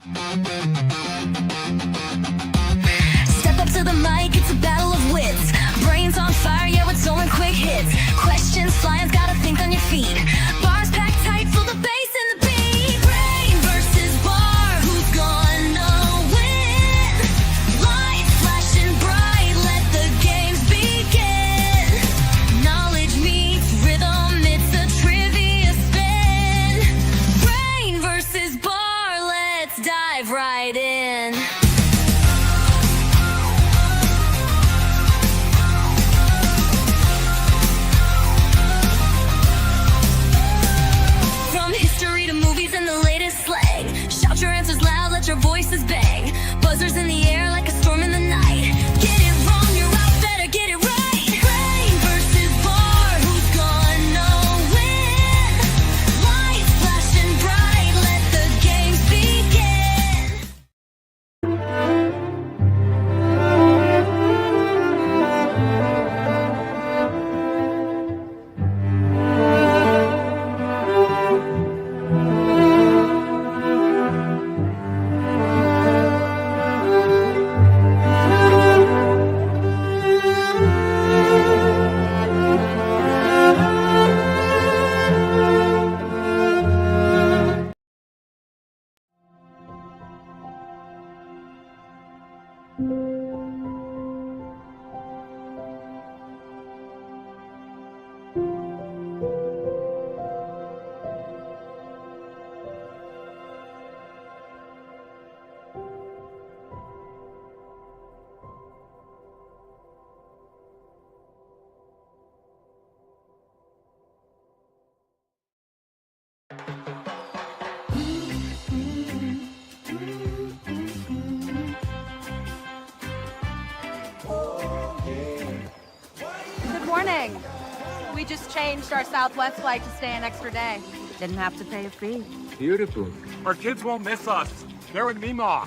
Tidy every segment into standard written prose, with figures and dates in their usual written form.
Step up to the mic, it's a battle of wits. Brains on fire, yeah, with throwing quick hits. Questions flying, gotta think on your feet. Bars packed tight, full the bass and the beat. Brain versus bar, who's gonna win? Lights flashing bright, let the games begin. Knowledge meets rhythm, it's a trivia spin. Brain versus bar, let's dive right in. Your answers loud, let your voices bang. Buzzers in the air like a storm in the night. Get it wrong, you're out, better get it right. Brain versus bar, who's gonna win? Lights flashing bright, let the games begin. Good morning. We just changed our Southwest flight to stay an extra day. Didn't have to pay a fee. Beautiful. Our kids won't miss us. They're in Mima.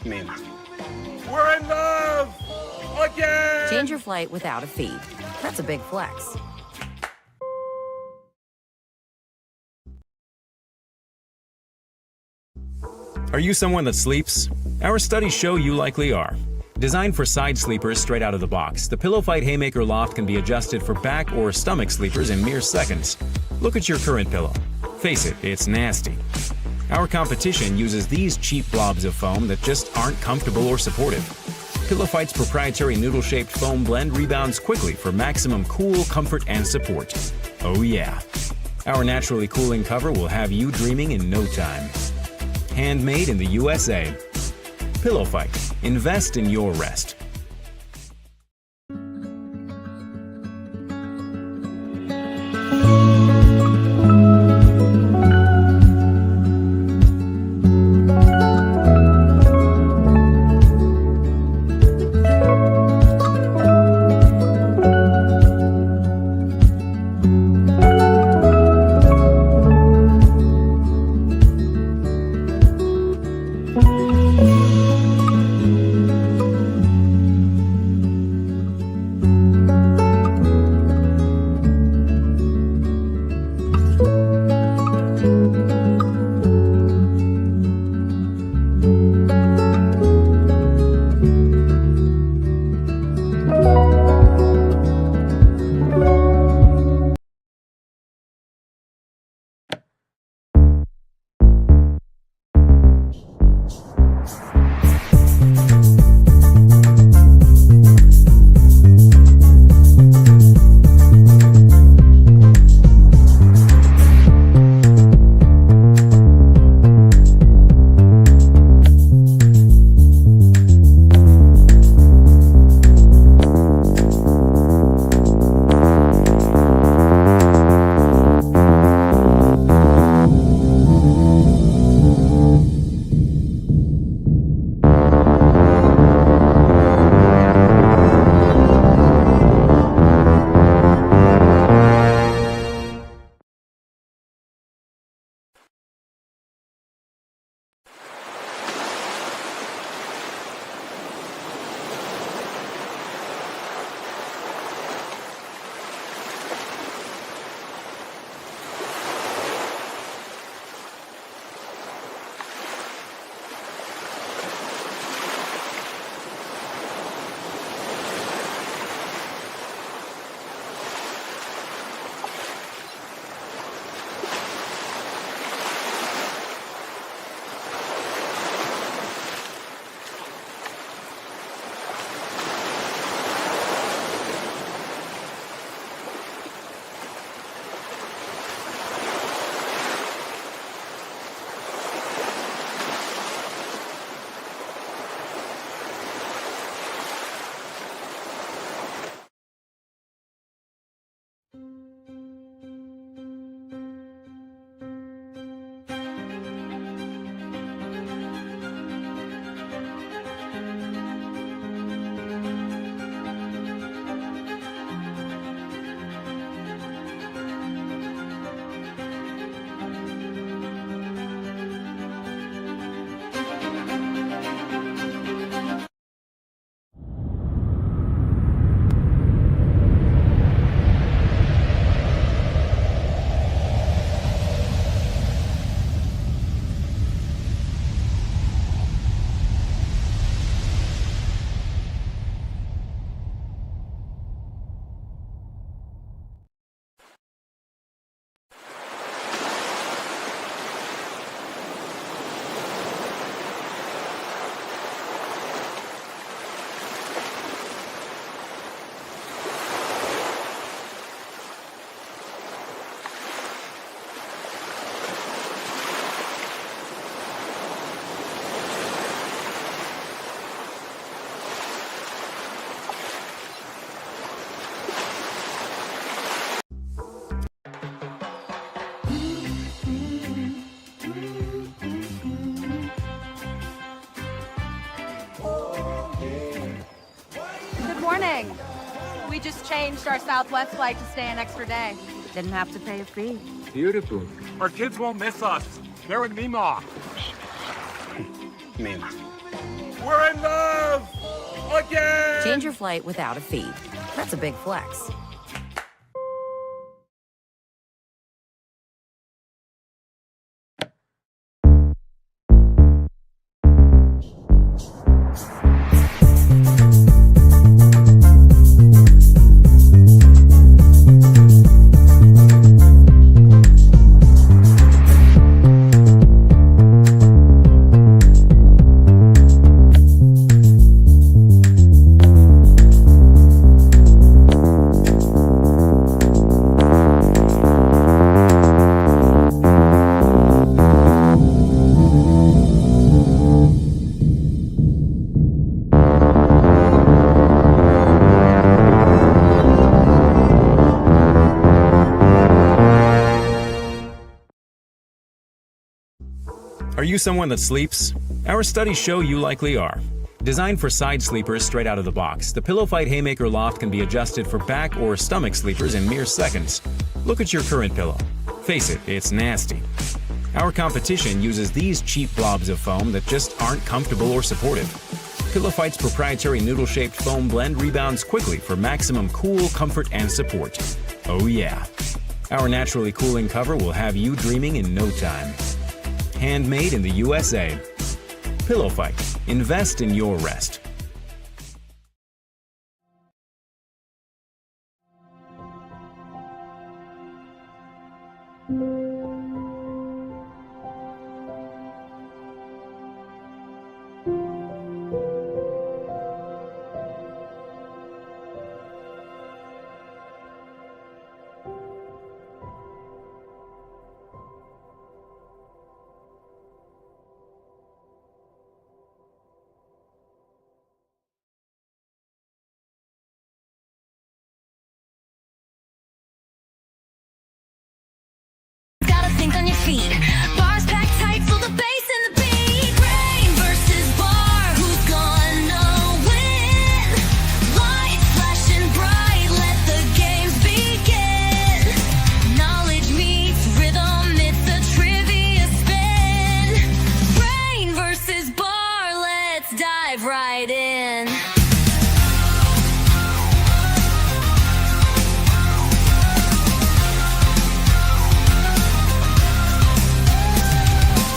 Mima. We're in love! Again! Change your flight without a fee. That's a big flex. Are you someone that sleeps? Our studies show you likely are. Designed for side sleepers straight out of the box, the PillowFight Haymaker Loft can be adjusted for back or stomach sleepers in mere seconds. Look at your current pillow. Face it, it's nasty. Our competition uses these cheap blobs of foam that just aren't comfortable or supportive. PillowFight's proprietary noodle-shaped foam blend rebounds quickly for maximum cool, comfort, and support. Oh yeah. Our naturally cooling cover will have you dreaming in no time. Handmade in the USA. PillowFight. Invest in your rest. just changed our Southwest flight to stay an extra day. Didn't have to pay a fee. Beautiful. Our kids won't miss us. They're in Mima. Mima. We're in love! Again! Change your flight without a fee. That's a big flex. Are you someone that sleeps? Our studies show you likely are. Designed for side sleepers straight out of the box, the Pillow Fight Haymaker Loft can be adjusted for back or stomach sleepers in mere seconds. Look at your current pillow. Face it, it's nasty. Our competition uses these cheap blobs of foam that just aren't comfortable or supportive. Pillow Fight's proprietary noodle-shaped foam blend rebounds quickly for maximum cool, comfort, and support. Oh yeah. Our naturally cooling cover will have you dreaming in no time. Handmade in the USA. Pillow Fight. Invest in your rest. Gotta think on your feet. Bars packed tight, feel the bass and the beat. Brain versus bar, who's gonna win? Lights flashing bright, let the games begin. Knowledge meets rhythm, it's a trivia spin. Brain versus bar, let's dive right in.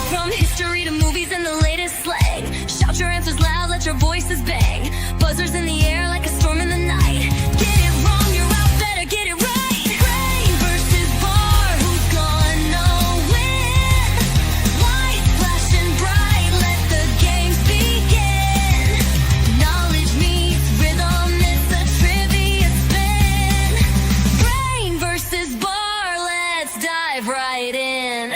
From history to movies and the latest slang. Shout your answers loud, let your voices bang. Buzzers in the air like a storm in the night. Get it wrong, you're out, better get it right. Brain versus bar, who's gonna win? Lights flashing bright, let the games begin. Knowledge meets rhythm, it's a trivia spin. Brain versus bar, let's dive right in.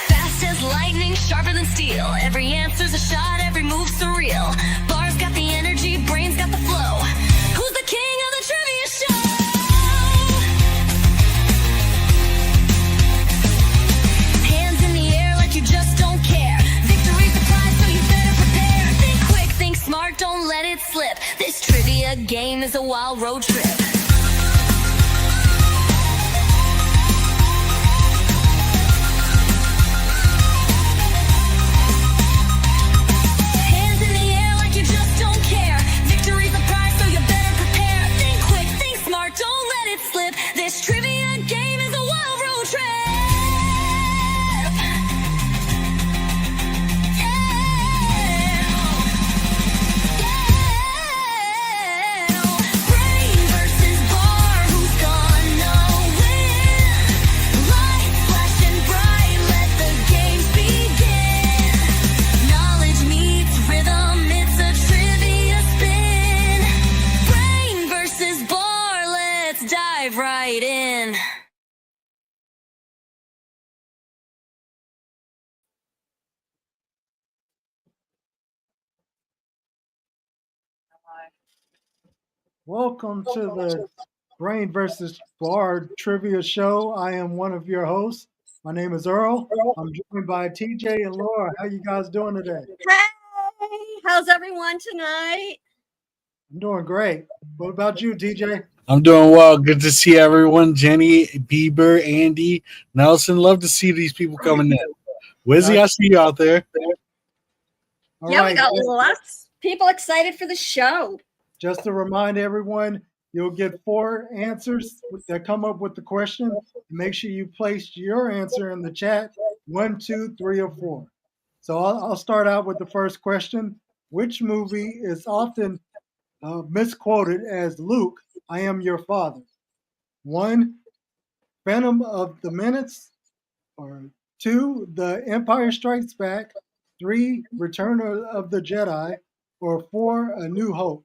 Fast as lightning, sharper than steel. Every answer's a shot, every move's surreal. Bars got the energy, brains got the flow. Who's the king of the trivia show? Hands in the air like you just don't care. Victory's the prize, so you better prepare. Think quick, think smart, don't let it slip. This trivia game is a wild road trip. Hands in the air like you just don't care. Victory's a prize, so you better prepare. Think quick, think smart, don't let it slip. This trivia game is a wild road trip. Brain versus bar, who's gonna win? Lights flashing bright, let the games begin. Knowledge meets rhythm, it's a trivia spin. Brain versus bar, let's dive right in. Welcome to the Brain versus Bard Trivia Show. I am one of your hosts. My name is Earl. I'm joined by TJ and Laura. How you guys doing today? Hey, how's everyone tonight? I'm doing great. What about you, TJ? I'm doing well. Good to see everyone. Jenny, Bieber, Andy, Nelson. Love to see these people coming in. Wizzy, I see you out there. All Yeah, right. we got lots of people excited for the show. Just to remind everyone, you'll get 4 answers that come up with the question. Make sure you place your answer in the chat, 1, 2, 3, or 4. So I'll start out with the first question. Which movie is often misquoted as Luke, I am your father? 1, Phantom of the Menace, or 2, The Empire Strikes Back, 3, Return of the Jedi, or 4, A New Hope.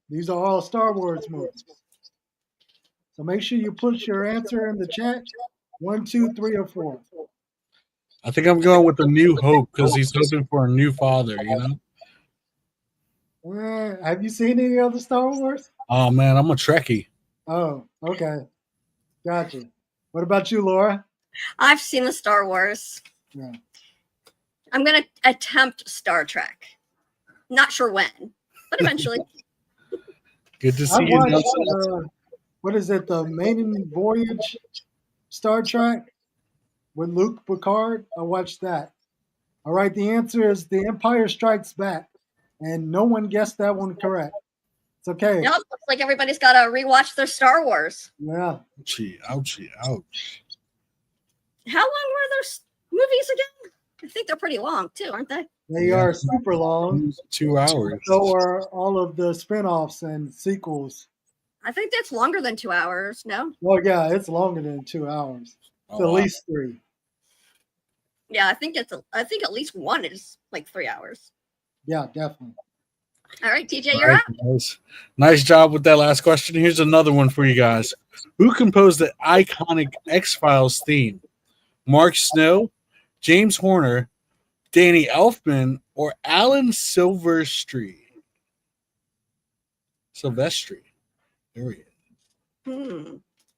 These are all Star Wars movies. So make sure you put your answer in the chat, 1, 2, 3, or 4. I think I'm going with the New Hope because he's hoping for a new father, you know? Have you seen any other Star Wars? Oh, man, I'm a Trekkie. Oh, okay. Gotcha. What about you, Laura? I've seen the Star Wars. Yeah. I'm going to attempt Star Trek. Not sure when, but eventually. Good to I see you. watched, what is it, the Maiden Voyage Star Trek with Luke Picard? I watched that. All right, the answer is The Empire Strikes Back, and no one guessed that one correct. It's okay. Yep, looks like everybody's got to rewatch their Star Wars. Yeah. Ouchie, ouchie, ouch. How long were those movies again? I think they're pretty long, too, aren't they? They are super long. 2 hours. So are all of the spin-offs and sequels. I think that's longer than 2 hours, no? Well, yeah, it's longer than 2 hours. It's at least 3. Yeah, I think at least one is like 3 hours. Yeah, definitely. All right, TJ, you're up. Nice job with that last question. Here's another one for you guys. Who composed the iconic X-Files theme? Mark Snow, James Horner, Danny Elfman, or Alan Silvestri? Period.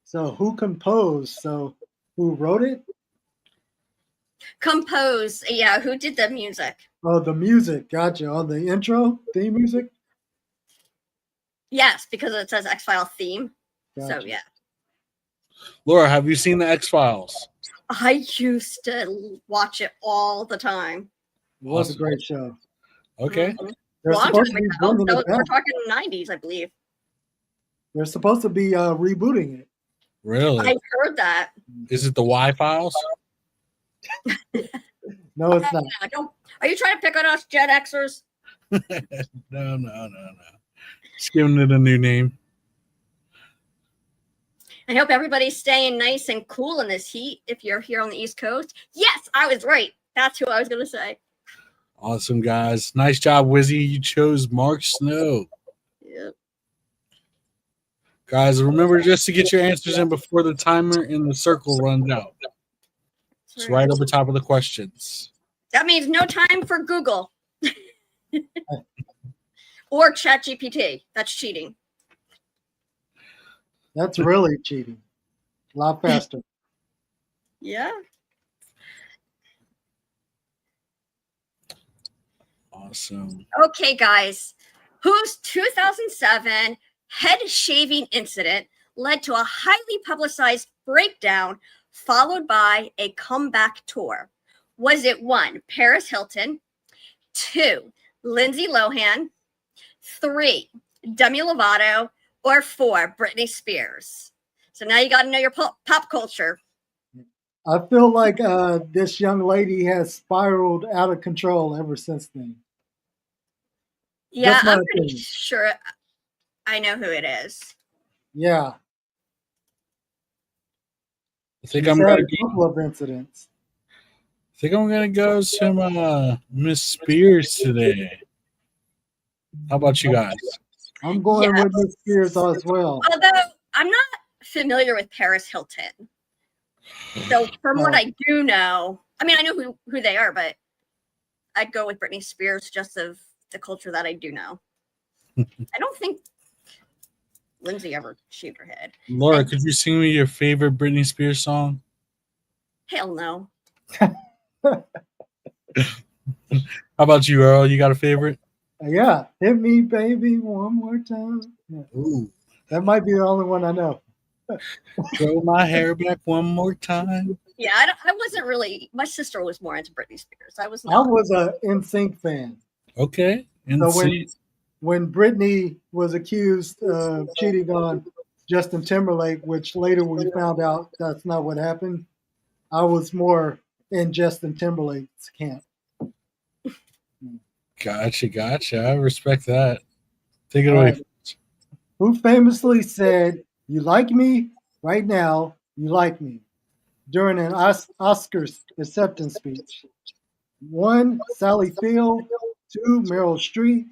So who composed? So who wrote it? Compose. Yeah, who did the music? Oh, the music. Gotcha. On the intro, theme music? Yes, because it says X-File theme. Gotcha. So, yeah. Laura, have you seen the X-Files? I used to watch it all the time. It was a great show. Okay. They're Long supposed time to be ago. bringing it We're back. talking 90s, I believe. They're supposed to be rebooting it. Really? I heard that. Is it the Y-Files? No, it's not. Are you trying to pick on us, Gen Xers? No. Just giving it a new name. I hope everybody's staying nice and cool in this heat if you're here on the East Coast. Yes, I was right. That's who I was going to say. Awesome, guys. Nice job, Wizzy. You chose Mark Snow. Yep. Guys, remember just to get your answers in before the timer in the circle runs out. It's right over top of the questions. That means no time for Google or ChatGPT. That's cheating. That's really cheating. A lot faster. Yeah. Awesome. Okay, guys. Whose 2007 head shaving incident led to a highly publicized breakdown followed by a comeback tour? Was it 1, Paris Hilton, 2, Lindsay Lohan, 3, Demi Lovato, or 4, Britney Spears? So now you got to know your pop culture. I feel like this young lady has spiraled out of control ever since then. Yeah, That's my I'm pretty opinion. sure I know who it is. Yeah. I think She's I'm had gonna a couple of incidents. go some Miss Spears today. How about you guys? I'm going Yes. with Miss Spears as well. Although I'm not familiar with Paris Hilton. So from what I do know, I mean, I know who they are, but I'd go with Britney Spears just of the culture that I do know. I don't think Lindsay ever shaved her head. Laura, could you sing me your favorite Britney Spears song? Hell no. How about you, Earl? You got a favorite? Yeah. Hit me, baby, one more time. Yeah. Ooh. That might be the only one I know. Throw my hair back one more time. Yeah, I wasn't really. My sister was more into Britney Spears. I was I not. was a NSYNC fan. Okay. And So see. when Britney was accused of cheating on Justin Timberlake, which later we found out that's not what happened, I was more in Justin Timberlake's camp. Gotcha. I respect that. Take it All away. right. Who famously said, "You like me right now, you like me," during an Oscars acceptance speech? 1, Sally Field. 2, Meryl Streep.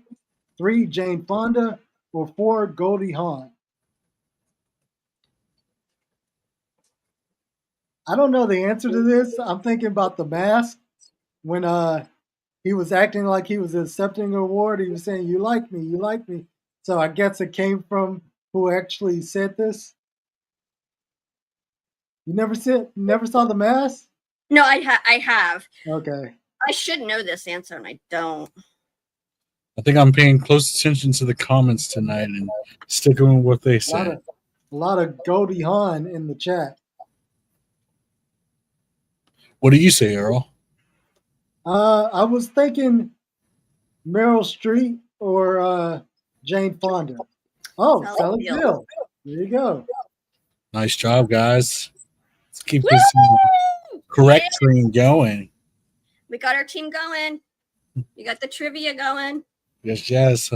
3, Jane Fonda. Or 4, Goldie Hawn. I don't know the answer to this. I'm thinking about The Mask. When he was acting like he was accepting an award, he was saying, "You like me, you like me." So I guess it came from who actually said this. You never saw The Mask? No, I have. Okay. I should know this answer, and I don't. I think I'm paying close attention to the comments tonight and sticking with what they A said. lot of Goldie Hawn in the chat. What do you say, Earl? I was thinking Meryl Streep or Jane Fonda. Oh, Sally Sally Field. Field. There you go. Nice job, guys. Let's keep this correct train going. We got our team going. You got the trivia going. Yes.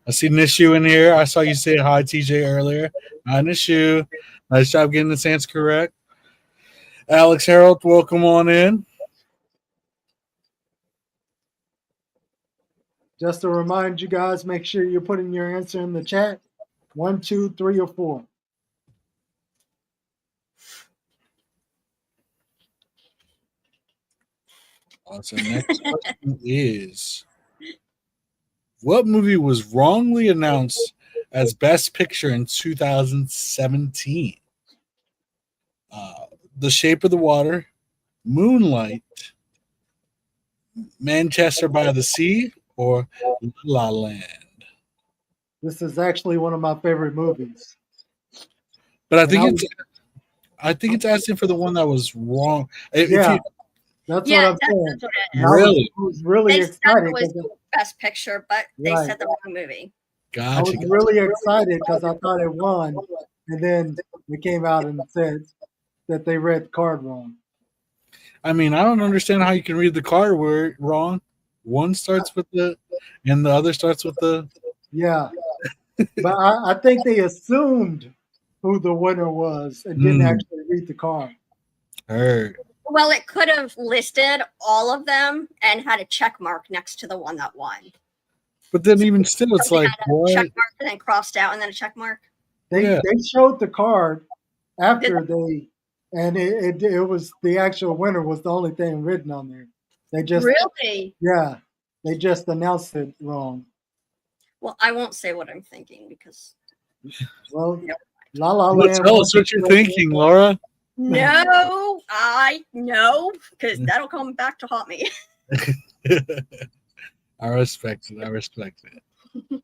I see Nishu in here. I saw you say hi, TJ, earlier. Hi, Nishu. Nice job getting this answer correct. Alex Harold, welcome on in. Just to remind you guys, make sure you're putting your answer in the chat. 1, 2, 3, or 4. So next question is, what movie was wrongly announced as Best Picture in 2017? The Shape of the Water, Moonlight, Manchester by the Sea, or La La Land? This is actually one of my favorite movies. But I think it's asking for the one that was wrong. If Yeah, you, that's Yeah, what I'm saying. that's what it is. Really? I was really They said excited. it was 'cause the best picture, but they Right. said the wrong movie. I was gotcha. really excited because I thought it won. And then it came out and said that they read the card wrong. I mean, I don't understand how you can read the card word wrong. One starts with the, and the other starts with the. Yeah. But I think they assumed who the winner was and didn't actually read the card. Heard. Well, it could have listed all of them and had a check mark next to the one that won. But then even still, it's They like, had a what? check mark and then crossed out and then a check mark. They showed the card after they, and it was the actual winner was the only thing written on there. They just Really? Yeah, they just announced it wrong. Well, I won't say what I'm thinking because Well, La La Well, Land. tell us what you're thinking, Laura. no, I know because that'll come back to haunt me. I respect it.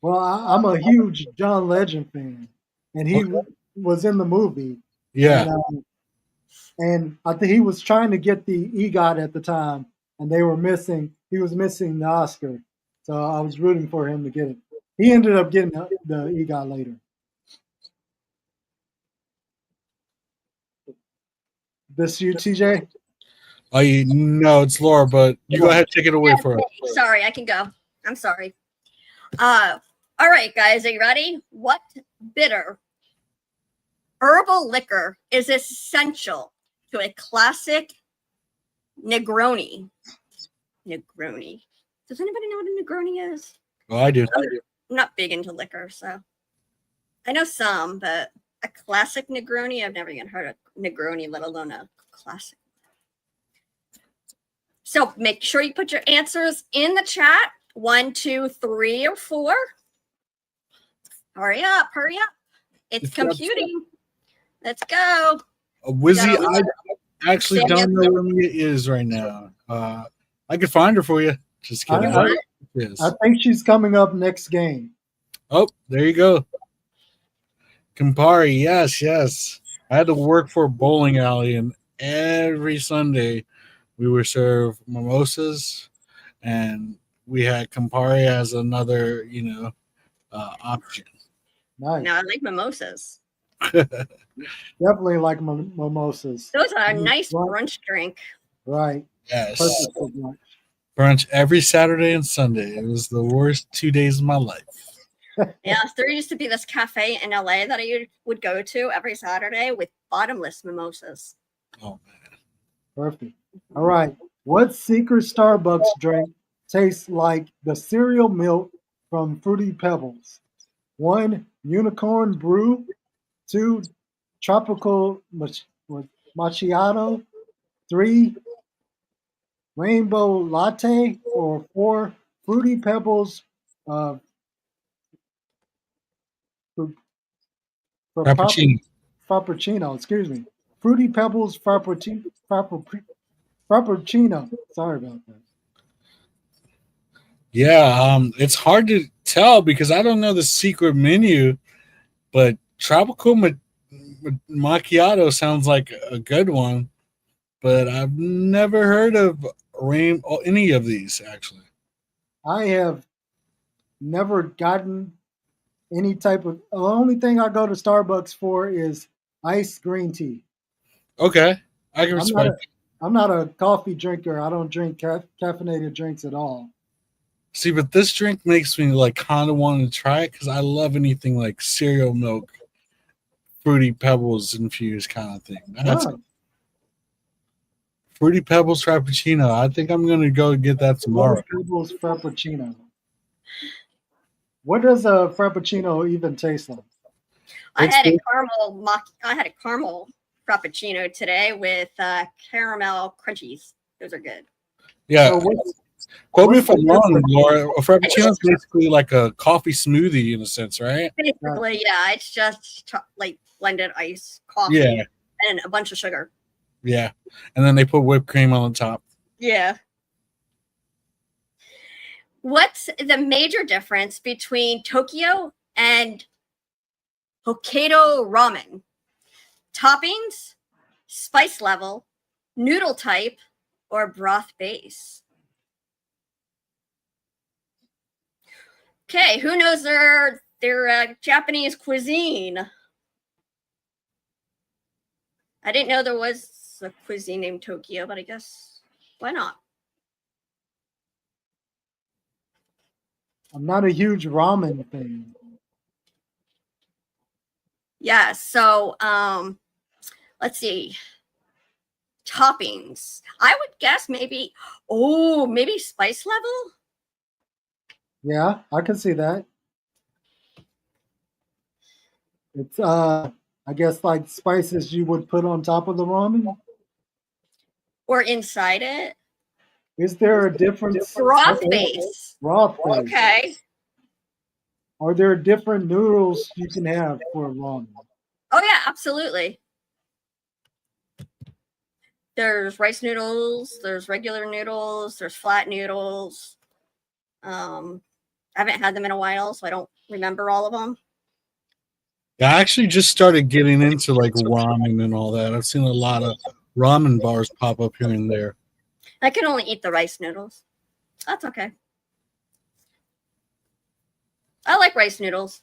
Well, I'm a huge John Legend fan, and he was in the movie. Yeah. And I think he was trying to get the EGOT at the time, and they were missing. He was missing the Oscar, so I was rooting for him to get it. He ended up getting the EGOT later. This you, TJ? No, it's Laura, but you go ahead, take it away for us. Sorry, I can go. I'm sorry. All right, guys, are you ready? What bitter herbal liquor is essential to a classic Negroni? Negroni. Does anybody know what a Negroni is? Oh, I do. I'm not big into liquor, so I know some, but a classic Negroni, I've never even heard of Negroni, let alone a classic. So make sure you put your answers in the chat. 1, 2, 3, or 4. Hurry up. It's computing. Let's go. Wizzy, I actually don't know where Mia is right now. I could find her for you. Just kidding. I think she's coming up next game. Oh, there you go. Campari, yes, yes. I had to work for a bowling alley, and every Sunday we would serve mimosas, and we had Campari as another, option. Nice. Now I like mimosas. Definitely like mimosas. Those are a nice Right. brunch drink. Right. Yes. Perfect for lunch. Brunch every Saturday and Sunday. It was the worst 2 days of my life. Yeah, there used to be this cafe in LA that I would go to every Saturday with bottomless mimosas. Oh, man. Perfect. All right. What secret Starbucks drink tastes like the cereal milk from Fruity Pebbles? 1, unicorn brew. 2, tropical macchiato. 3, rainbow latte. Or 4, Fruity Pebbles for Frappuccino. frappuccino. Excuse me. Fruity Pebbles frappuccino. Sorry about that. Yeah, it's hard to tell because I don't know the secret menu, but tropical macchiato sounds like a good one. But I've never heard of any of these actually. I have never gotten any type of. The only thing I go to Starbucks for is iced green tea. Okay, I can I'm respect. not a, I'm not a coffee drinker. I don't drink caffeinated drinks at all. See, but this drink makes me like kind of want to try it because I love anything like cereal milk, fruity pebbles infused kind of thing. That's Nice. Fruity Pebbles Frappuccino. I think I'm gonna go get that tomorrow. Fruity Pebbles frappuccino. What does a frappuccino even taste like? I It's had a good. caramel frappuccino today with caramel crunchies. Those are good. Yeah, So what's quote me what's if I'm the wrong, difference? Laura. A frappuccino is basically like a coffee smoothie in a sense, right? Basically, yeah, it's just like blended ice, coffee, Yeah, and a bunch of sugar. yeah. And then they put whipped cream on the top. Yeah. What's the major difference between Tokyo and Hokkaido ramen? Toppings, spice level, noodle type, or broth base? Okay, who knows their Japanese cuisine? I didn't know there was a cuisine named Tokyo, but I guess why not? I'm not a huge ramen fan. Yeah, so let's see. Toppings. I would guess maybe spice level. Yeah, I can see that. It's I guess like spices you would put on top of the ramen. Or inside it. Is there a difference? Broth base. Broth base. Okay. Are there different noodles you can have for ramen? Oh yeah, absolutely. There's rice noodles, there's regular noodles, there's flat noodles. I haven't had them in a while, so I don't remember all of them. Yeah, I actually just started getting into like ramen and all that. I've seen a lot of ramen bars pop up here and there. I can only eat the rice noodles. That's okay. I like rice noodles.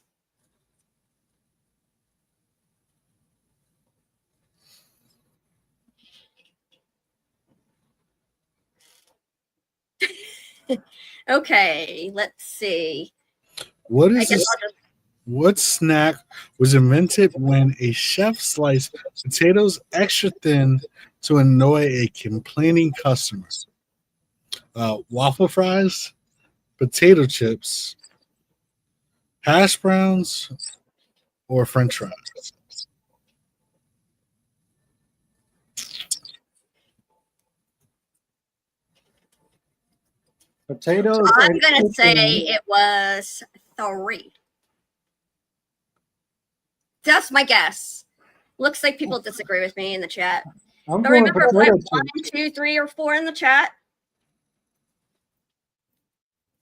Okay, let's see. What I is guess this? I'll just What snack was invented when a chef sliced potatoes extra thin to annoy a complaining customer? Waffle fries, potato chips, hash browns, or French fries? Potatoes. I'm and gonna say chicken. it was 3. That's my guess. Looks like people disagree with me in the chat. I'm But going remember, potato like chips. 1, 2, 3, or 4 in the chat.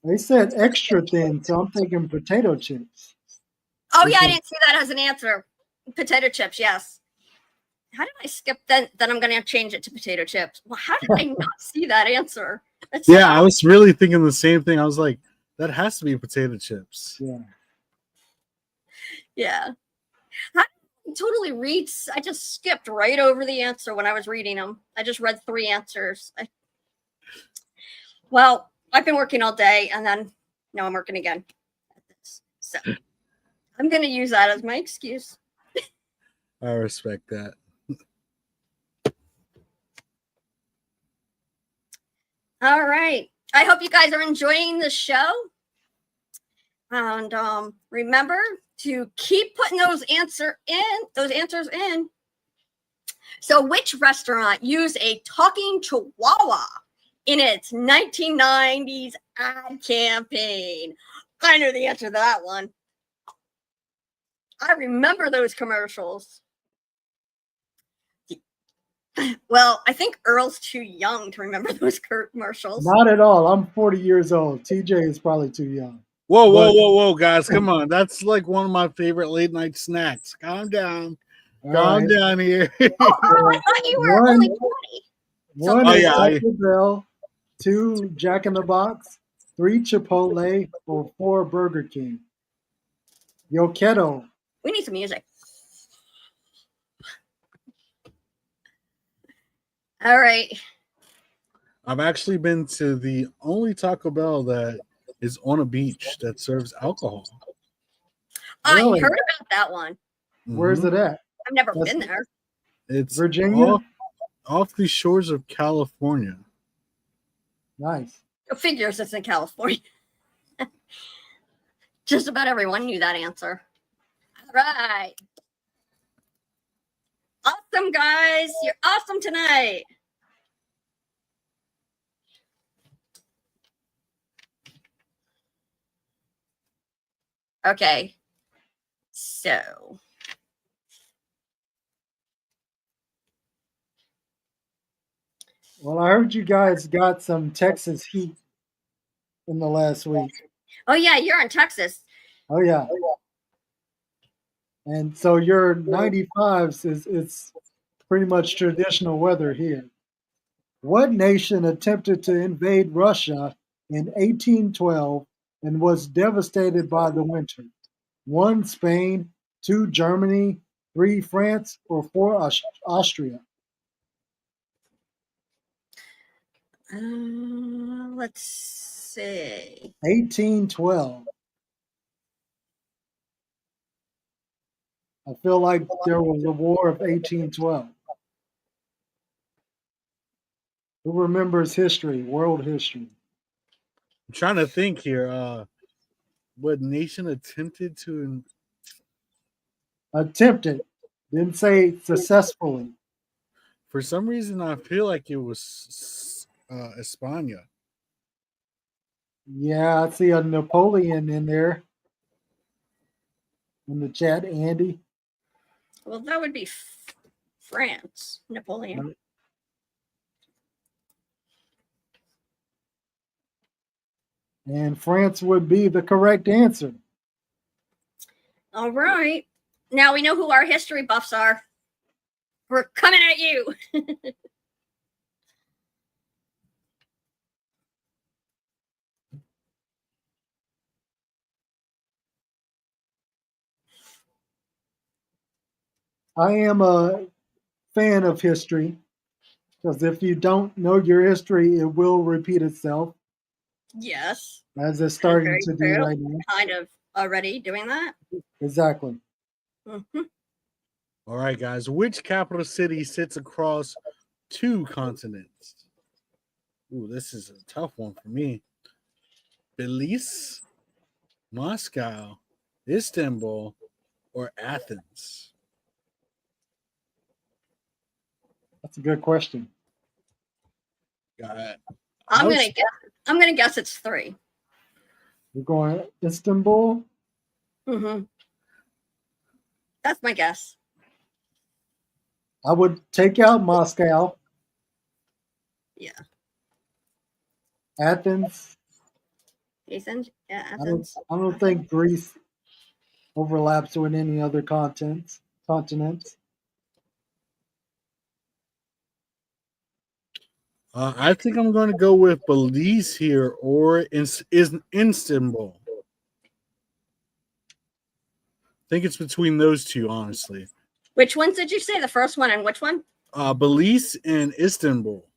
They said extra thin, so I'm thinking potato chips. Oh yeah, I didn't see that as an answer. Potato chips, yes. How did I skip then? Then I'm gonna change it to potato chips. Well, how did I not see that answer? That's Yeah, I was really thinking the same thing. I was like, that has to be potato chips. Yeah. Yeah. I totally read. I just skipped right over the answer when I was reading them. I just read 3 answers. Well, I've been working all day, and then now I'm working again. So I'm going to use that as my excuse. I respect that. All right. I hope you guys are enjoying the show. And remember to keep putting those answers in. So which restaurant used a talking chihuahua in its 1990s ad campaign? I know the answer to that one. I remember those commercials. Well, I think Earl's too young to remember those commercials. Not at all. I'm 40 years old. TJ is probably too young. Whoa, guys. Come on. That's like one of my favorite late night snacks. Calm down. Calm down here. Oh, I thought you were only 20. One Oh, is yeah, Taco Bell, 2 Jack in the Box, 3 Chipotle, or 4 Burger King. Yo Keto. We need some music. All right. I've actually been to the only Taco Bell that is on a beach that serves alcohol. Really? I heard about that one. Where's it at? I've never been there. It's Virginia? off the shores of California. Nice. It figures it's in California. Just about everyone knew that answer. All right. Awesome, guys. You're awesome tonight. Okay. So. Well, I heard you guys got some Texas heat in the last week. Oh, yeah, you're in Texas. Oh, yeah. And so your 95s it's pretty much traditional weather here. What nation attempted to invade Russia in 1812 and was devastated by the winter? 1, Spain, 2, Germany, 3, France, or 4, Austria? Let's see. 1812. I feel like there was a war of 1812. Who remembers history, world history? I'm trying to think here. What nation attempted to? Attempted. Didn't say successfully. For some reason, I feel like it was España. Yeah, I see a Napoleon in there. In the chat, Andy. Well, that would be France, Napoleon. And France would be the correct answer. All right. Now we know who our history buffs are. We're coming at you. I am a fan of history because if you don't know your history, it will repeat itself. Yes. As it's starting to do right now. Kind of already doing that. Exactly. Mm-hmm. All right, guys. Which capital city sits across 2 continents? Ooh, this is a tough one for me. Belize, Moscow, Istanbul, or Athens? That's a good question. Got it. I'm gonna guess it's 3. We're going Istanbul. Mm-hmm. That's my guess. I would take out Moscow. Yeah. Athens. Athens? Yeah, Athens. I don't think Greece overlaps with any other continents. I think I'm going to go with Belize here or is Istanbul. I think it's between those two, honestly. Which ones did you say? The first one and which one? Belize and Istanbul. I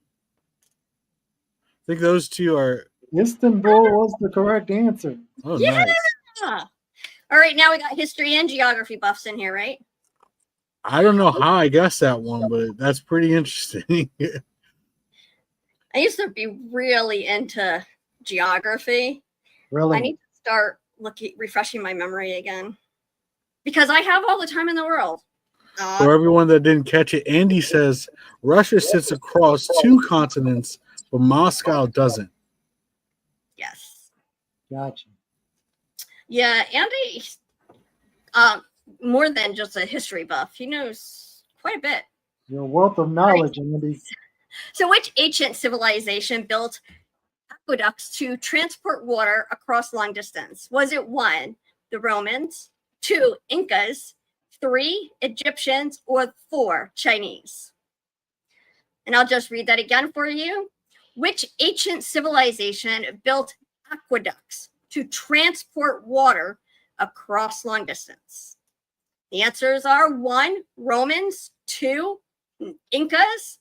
think those two are. Istanbul was the correct answer. Oh, Yeah. nice. All right, now we got history and geography buffs in here, right? I don't know how I guessed that one, but that's pretty interesting. I used to be really into geography. Really? I need to start refreshing my memory again because I have all the time in the world. For everyone that didn't catch it, Andy says Russia sits across 2 continents, but Moscow doesn't. Yes. Gotcha. Yeah, Andy, more than just a history buff, he knows quite a bit. Your wealth of knowledge, Andy. So which ancient civilization built aqueducts to transport water across long distance? Was it 1, the Romans, 2, Incas, 3, Egyptians, or 4, Chinese? And I'll just read that again for you. Which ancient civilization built aqueducts to transport water across long distance? The answers are 1, Romans, 2, Incas,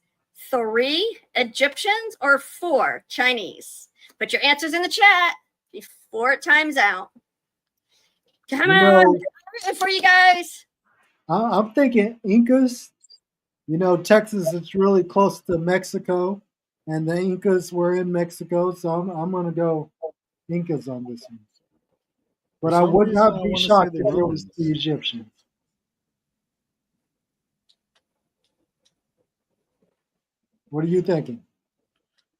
3, Egyptians, or 4, Chinese. Put your answers in the chat before it times out. Come on, for you guys. I'm thinking Incas. You know, Texas is really close to Mexico, and the Incas were in Mexico, so I'm going to go Incas on this one. But I would not be shocked if it was the Egyptians. What are you thinking?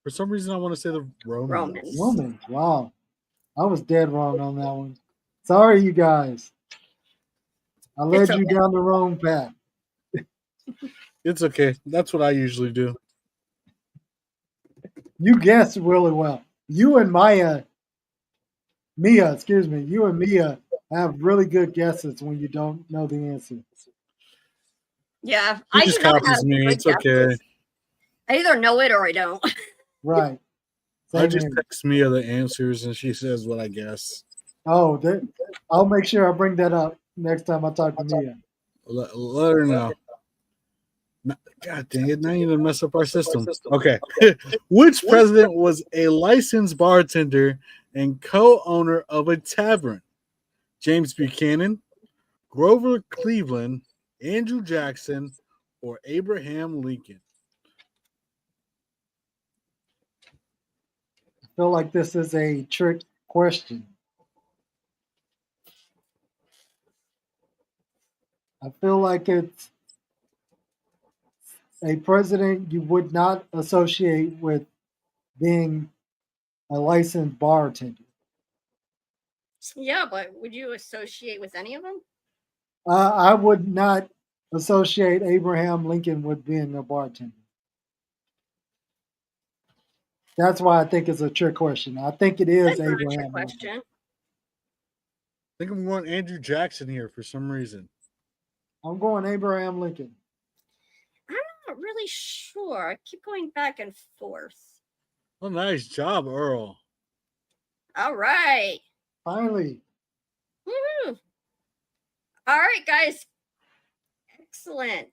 For some reason, I want to say the Romans. Romans. Wow. I was dead wrong on that one. Sorry, you guys. I led you down the wrong path. It's okay. That's what I usually do. You guessed really well. You and Mia have really good guesses when you don't know the answer. Yeah, He just copies me. It's okay. I either know it or I don't. Right. I just text Mia the answers and she says what I guess. Oh, I'll make sure I bring that up next time I talk to Mia. Let her know. God dang it, now you're going to mess up our system. Okay. Which president was a licensed bartender and co-owner of a tavern? James Buchanan, Grover Cleveland, Andrew Jackson, or Abraham Lincoln? I feel like this is a trick question. I feel like it's a president you would not associate with being a licensed bartender. Yeah, but would you associate with any of them? I would not associate Abraham Lincoln with being a bartender. That's why I think it's a trick question. I think it is Abraham question. I think I'm going Andrew Jackson here for some reason. I'm going Abraham Lincoln. I'm not really sure. I keep going back and forth. Oh, nice job, Earl. All right. Finally. Woo-hoo. All right, guys. Excellent.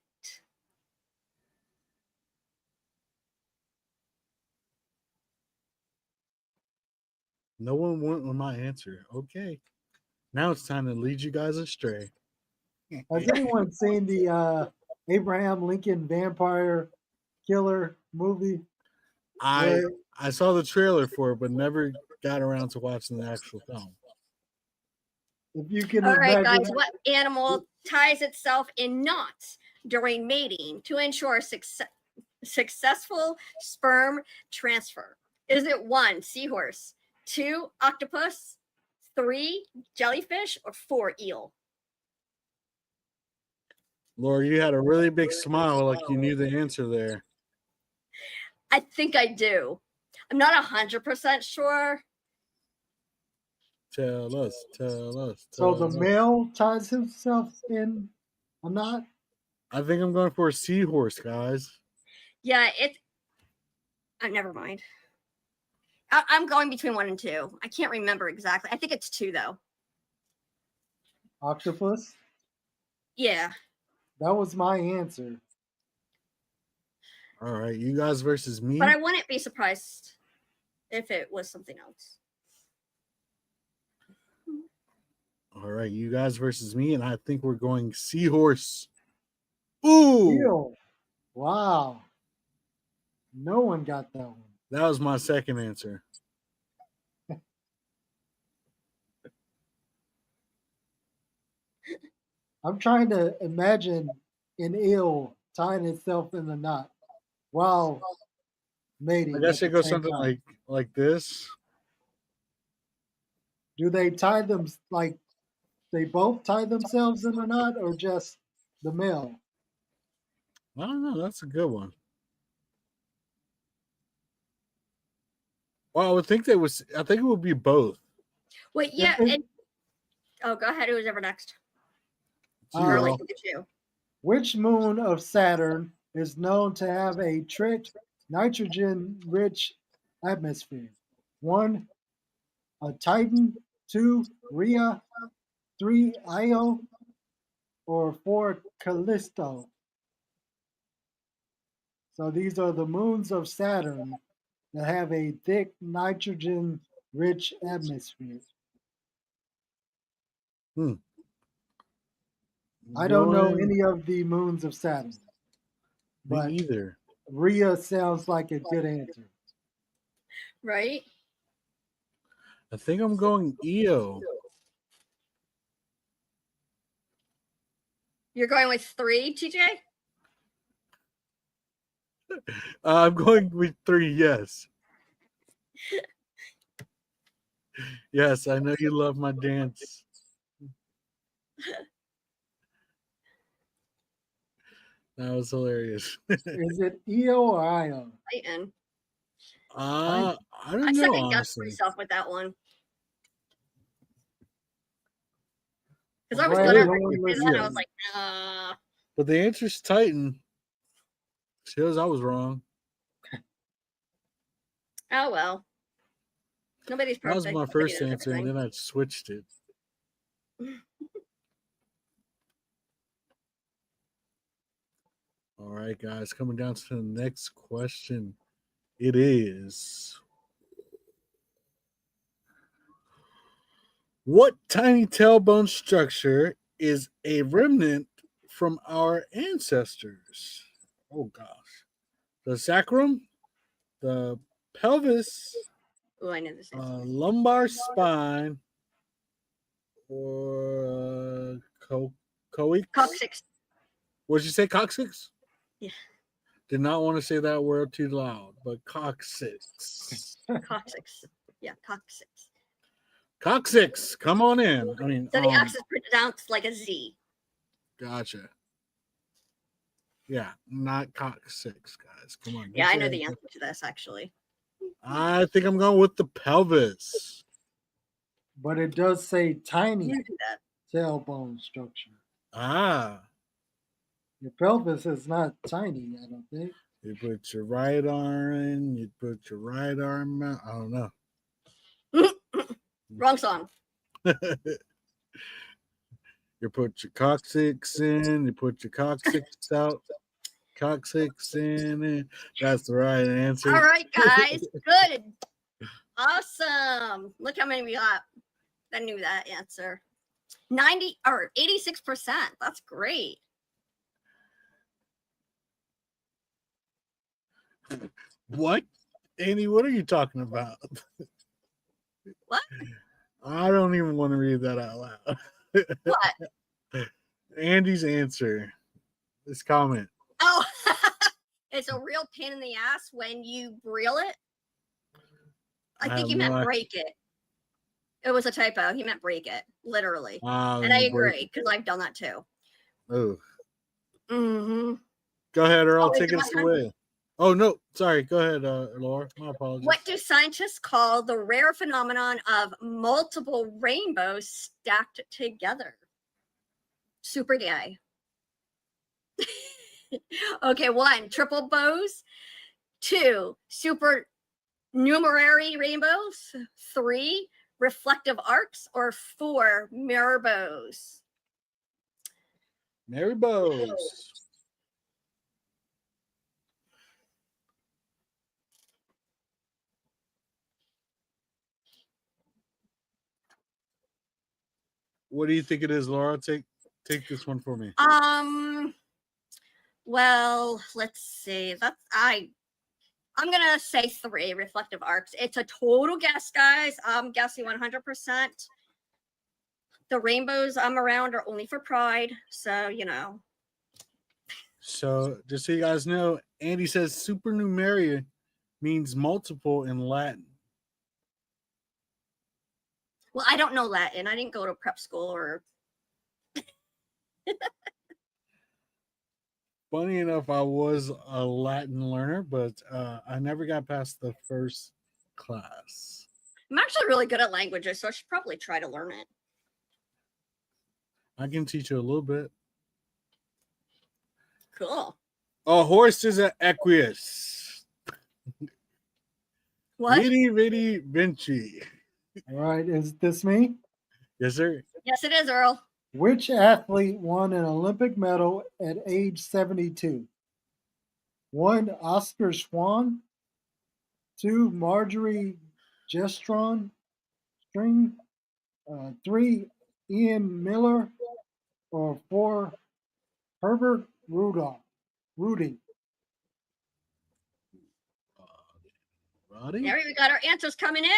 No one went with my answer. Okay. Now it's time to lead you guys astray. Has anyone seen the Abraham Lincoln vampire killer movie? I saw the trailer for it, but never got around to watching the actual film. If you can All right, imagine, guys. What animal ties itself in knots during mating to ensure successful sperm transfer? Is it 1, seahorse, 2, octopus, 3, jellyfish, or 4, eel? Laura, you had a really big smile like you knew the answer there. I think I do. I'm not 100% sure. Tell us. Tell us. So Tell the us. male ties himself in a knot. I think I'm going for a seahorse, guys. Yeah, never mind. I'm going between 1 and 2. I can't remember exactly. I think it's 2 though. Octopus. Yeah. That was my answer. All right, you guys versus me. But I wouldn't be surprised if it was something else. All right, you guys versus me, and I think we're going seahorse. Ooh, Eel. Wow. No one got that one. that was my second answer. I'm trying to imagine an eel tying itself in a knot while mating. I guess at it the goes same something time. like this. Do they tie them like they both tie themselves in a knot, or just the male? I don't know. That's a good one. Well, I would think I think it would be both. Wait, yeah. Oh, go ahead. Who's ever next? Early Uh, to the 2. Which moon of Saturn is known to have a trit nitrogen-rich atmosphere? 1, a Titan. 2, Rhea. 3, Io. Or 4, Callisto. So these are the moons of Saturn that have a thick nitrogen-rich atmosphere. I don't know any of the moons of Saturn, but me either. Rhea sounds like a good answer. Right? I think I'm going EO. You're going with 3, TJ? I'm going with 3. Yes. Yes, I know you love my dance. That was hilarious. Is it EO or IO? Titan. I don't I know, second guessed honestly. myself with that one. Because I was Right, gonna no one say was that, and I here. was like, nah. But the answer's Titan. Shows I was wrong. Oh well. Nobody's That perfect. was my Nobody first knows answer, and everything. then I switched it. All right, guys, coming down to the next question. It is, what tiny tailbone structure is a remnant from our ancestors? Oh gosh. The sacrum, the pelvis, Oh, I know this answer. lumbar spine, or coex? Coccyx. What did you say, coccyx? Yeah. Did not want to say that word too loud, but coccyx. Coccyx. Yeah, coccyx. Coccyx, come on in. I mean, So the X is pronounced like a Z. Gotcha. Yeah, not coccyx, guys. Come on. Yeah, I know the answer to this actually. I think I'm going with the pelvis. But it does say tiny You do that. tailbone structure. Ah. Your pelvis is not tiny, I don't think. You put your right arm in, you put your right arm out. I don't know. Wrong song. You put your coccyx in, you put your coccyx out. Coccyx in. That's the right answer. All right, guys. Good. Awesome. Look how many we got. I knew that answer. 90 or 86%. That's great. What? Andy, what are you talking about? What? I don't even want to read that out loud. What? Andy's answer. This comment. Oh, it's a real pain in the ass when you reel it. I think he meant break it. It was a typo. He meant break it, literally. And I agree, because I've done that too. Oh. Mm-hmm. Go ahead, or I'll Oh, take is it us my turn? away. Oh no, sorry. Go ahead, Laura. My apologies. What do scientists call the rare phenomenon of multiple rainbows stacked together? Super gay. Okay, 1, triple bows. 2, supernumerary rainbows. 3, reflective arcs. Or 4, mirror bows. Mary Bose. What do you think it is, Laura? Take this one for me. Well, let's see. I'm gonna say 3, reflective arcs. It's a total guess, guys. I'm guessing 100%. The rainbows I'm around are only for pride, so you know. So just so you guys know, Andy says supernumerary means multiple in Latin. Well, I don't know Latin. I didn't go to prep school or. Funny enough, I was a Latin learner, but I never got past the first class. I'm actually really good at languages, so I should probably try to learn it. I can teach you a little bit. Cool. A horse is an equus. What? Vitty Vitty Vinci. All right, is this me? Yes, sir. Yes, it is, Earl. Which athlete won an Olympic medal at age 72? 1, Oscar Swan. 2, Marjorie Gestron. 3, Ian Miller. Or 4, Herbert Rudy. Roddy? There we got our answers coming in.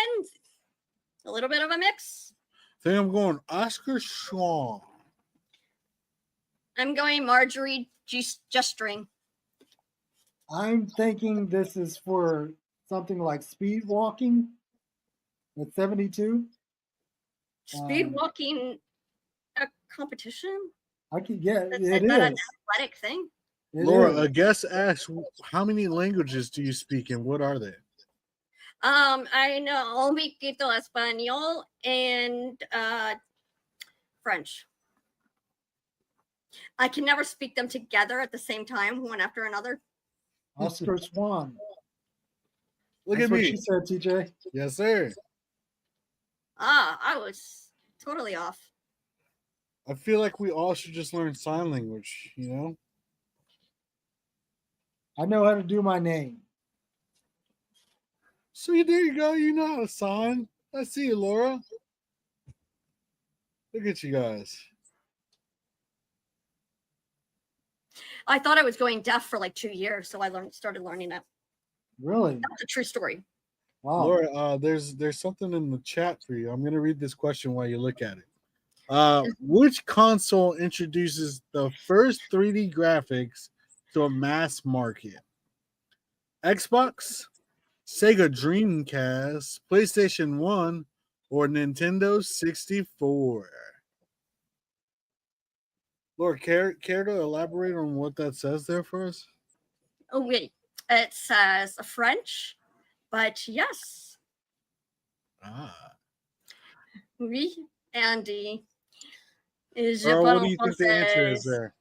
A little bit of a mix. I think I'm going Oscar Swan. I'm going Marjorie Gestring. I'm thinking this is for something like speed walking at 72. Speed walking a competition? I can get Is it. that an Is. athletic thing? It Laura, is. a guest asks, how many languages do you speak and what are they? I know un poquito español and French. I can never speak them together at the same time, one after another. Oscar Swan. Look That's at what me. she said, TJ. Yes, sir. I was totally off. I feel like we all should just learn sign language, you know? I know how to do my name. So there you go. You know how to sign. I see you, Laura. Look at you guys. I thought I was going deaf for like 2 years, so I started learning it. Really? That's a true story. Wow. Laura, there's something in the chat for you. I'm gonna read this question while you look at it. Which console introduces the first 3D graphics to a mass market? Xbox, Sega Dreamcast, PlayStation 1, or Nintendo 64? Laura, care to elaborate on what that says there for us? Oh, wait. It says French, but yes. Oui, Andy. Or what do you think the answer is there?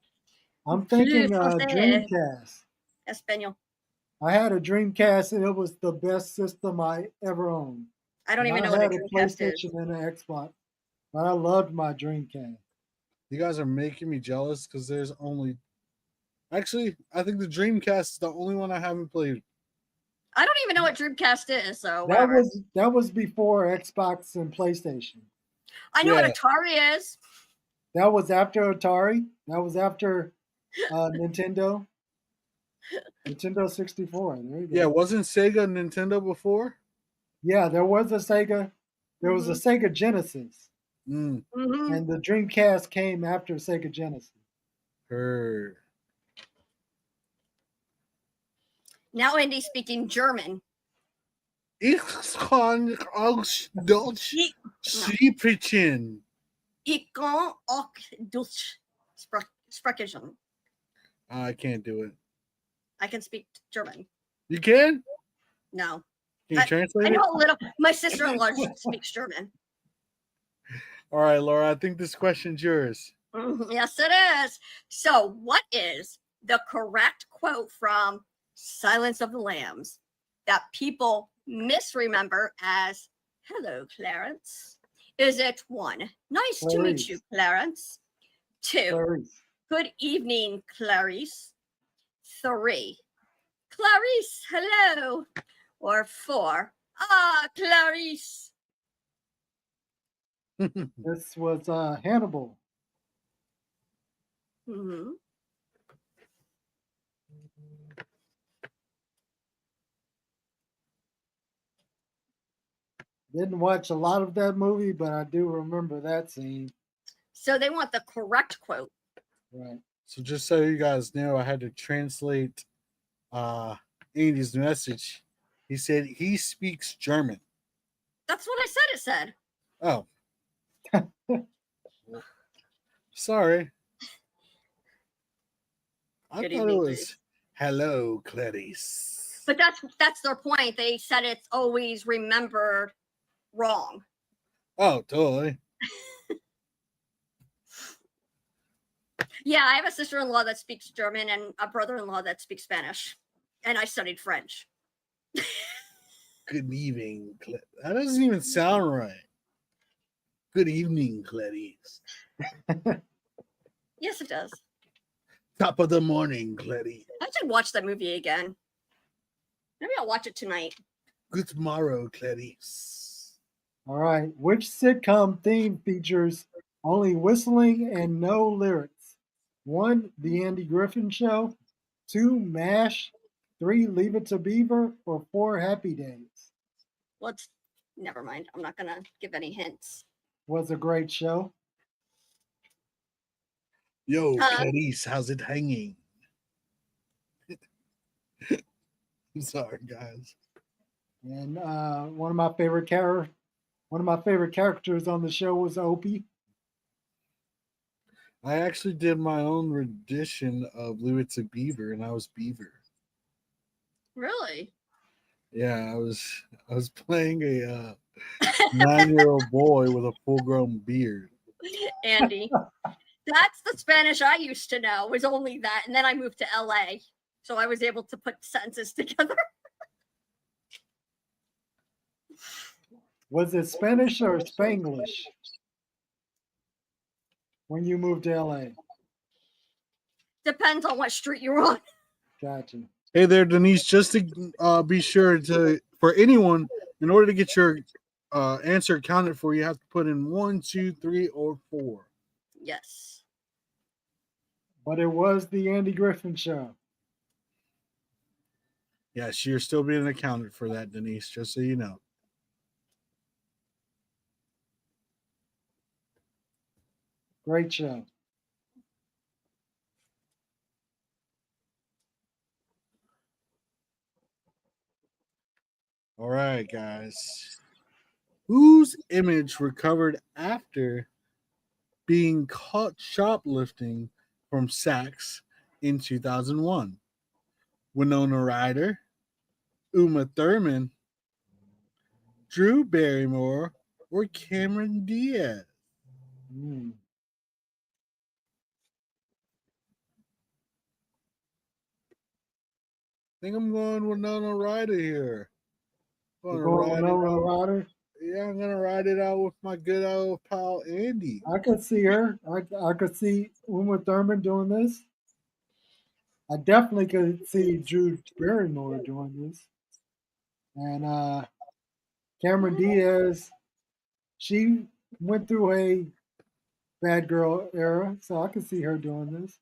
I'm thinking Français. Dreamcast. Espanol. I had a Dreamcast and it was the best system I ever owned. I don't even know I what a had Dreamcast is. PlayStation and an Xbox, but I loved my Dreamcast. You guys are making me jealous because there's only. Actually, I think the Dreamcast is the only one I haven't played. I don't even know what Dreamcast is, so whatever. That was before Xbox and PlayStation. I know what Atari is. That was after Atari. That was after Nintendo. Nintendo 64. There you go. Yeah, wasn't Sega Nintendo before? Yeah, there was a Sega. There was a Sega Genesis. Mm. Mm-hmm. And the Dreamcast came after Sega Genesis. Heard. Now Andy's speaking German. Ich kann auch Deutsch sprechen. Ich kann auch Deutsch sprechen. I can't do it. I can speak German. You can? No. Can you translate I it? know a little. My sister-in-law Can you translate I it? know a little. My sister-in-law speaks German. All right, Laura, I think this question's yours. Yes, it is. So, what is the correct quote from Silence of the Lambs that people misremember as "Hello, Clarence"? Is it 1, nice to meet you, Clarence? 2, Clarice. good evening, Clarice? 3, Clarice, hello? Or 4, ah, Clarice. This was Hannibal. Mm-hmm. Didn't watch a lot of that movie, but I do remember that scene. So they want the correct quote. Right. So just so you guys know, I had to translate Andy's message. He said he speaks German. That's what I said it said. Oh. Sorry. I Good thought evening, it was Clarice. hello, Clarice. But that's their point. They said it's always remembered wrong. Oh, totally. Yeah, I have a sister-in-law that speaks German and a brother-in-law that speaks Spanish. And I studied French. Good evening. That doesn't even sound right. Good evening, Clarice. Yes, it does. Top of the morning, Clarice. I should watch that movie again. Maybe I'll watch it tonight. Good tomorrow, Clarice. All right. Which sitcom theme features only whistling and no lyrics? 1, The Andy Griffin Show. 2, MASH. 3, Leave It to Beaver. Or 4, Happy Days. Let's never mind. I'm not gonna give any hints. Was a great show. Yo, Clarice, how's it hanging? I'm sorry, guys. And one of my favorite characters on the show was Opie. I actually did my own rendition of Leave It to Beaver, and I was Beaver. Really? Yeah, I was playing a 9-year-old boy with a full-grown beard. Andy. That's the Spanish I used to know, was only that. And then I moved to LA. So I was able to put sentences together. Was it Spanish or Spanglish when you moved to LA? Depends on what street you're on. Gotcha. Hey there, Denise. Just to be sure to, for anyone, in order to get your answer counted for, you have to put in 1, 2, 3, or 4. Yes. But it was the Andy Griffin Show. Yes, you're still being accounted for that, Denise, just so you know. Great show. All right, guys. Whose image recovered after being caught shoplifting from Saks in 2001? Winona Ryder, Uma Thurman, Drew Barrymore, or Cameron Diaz? Mm. I think I'm going Winona Ryder here. You're going Winona Ryder? Yeah, I'm gonna ride it out with my good old pal Andy. I could see her. I could see Uma Thurman doing this. I definitely could see Drew Barrymore doing this. And Cameron Diaz, she went through a bad girl era, so I could see her doing this.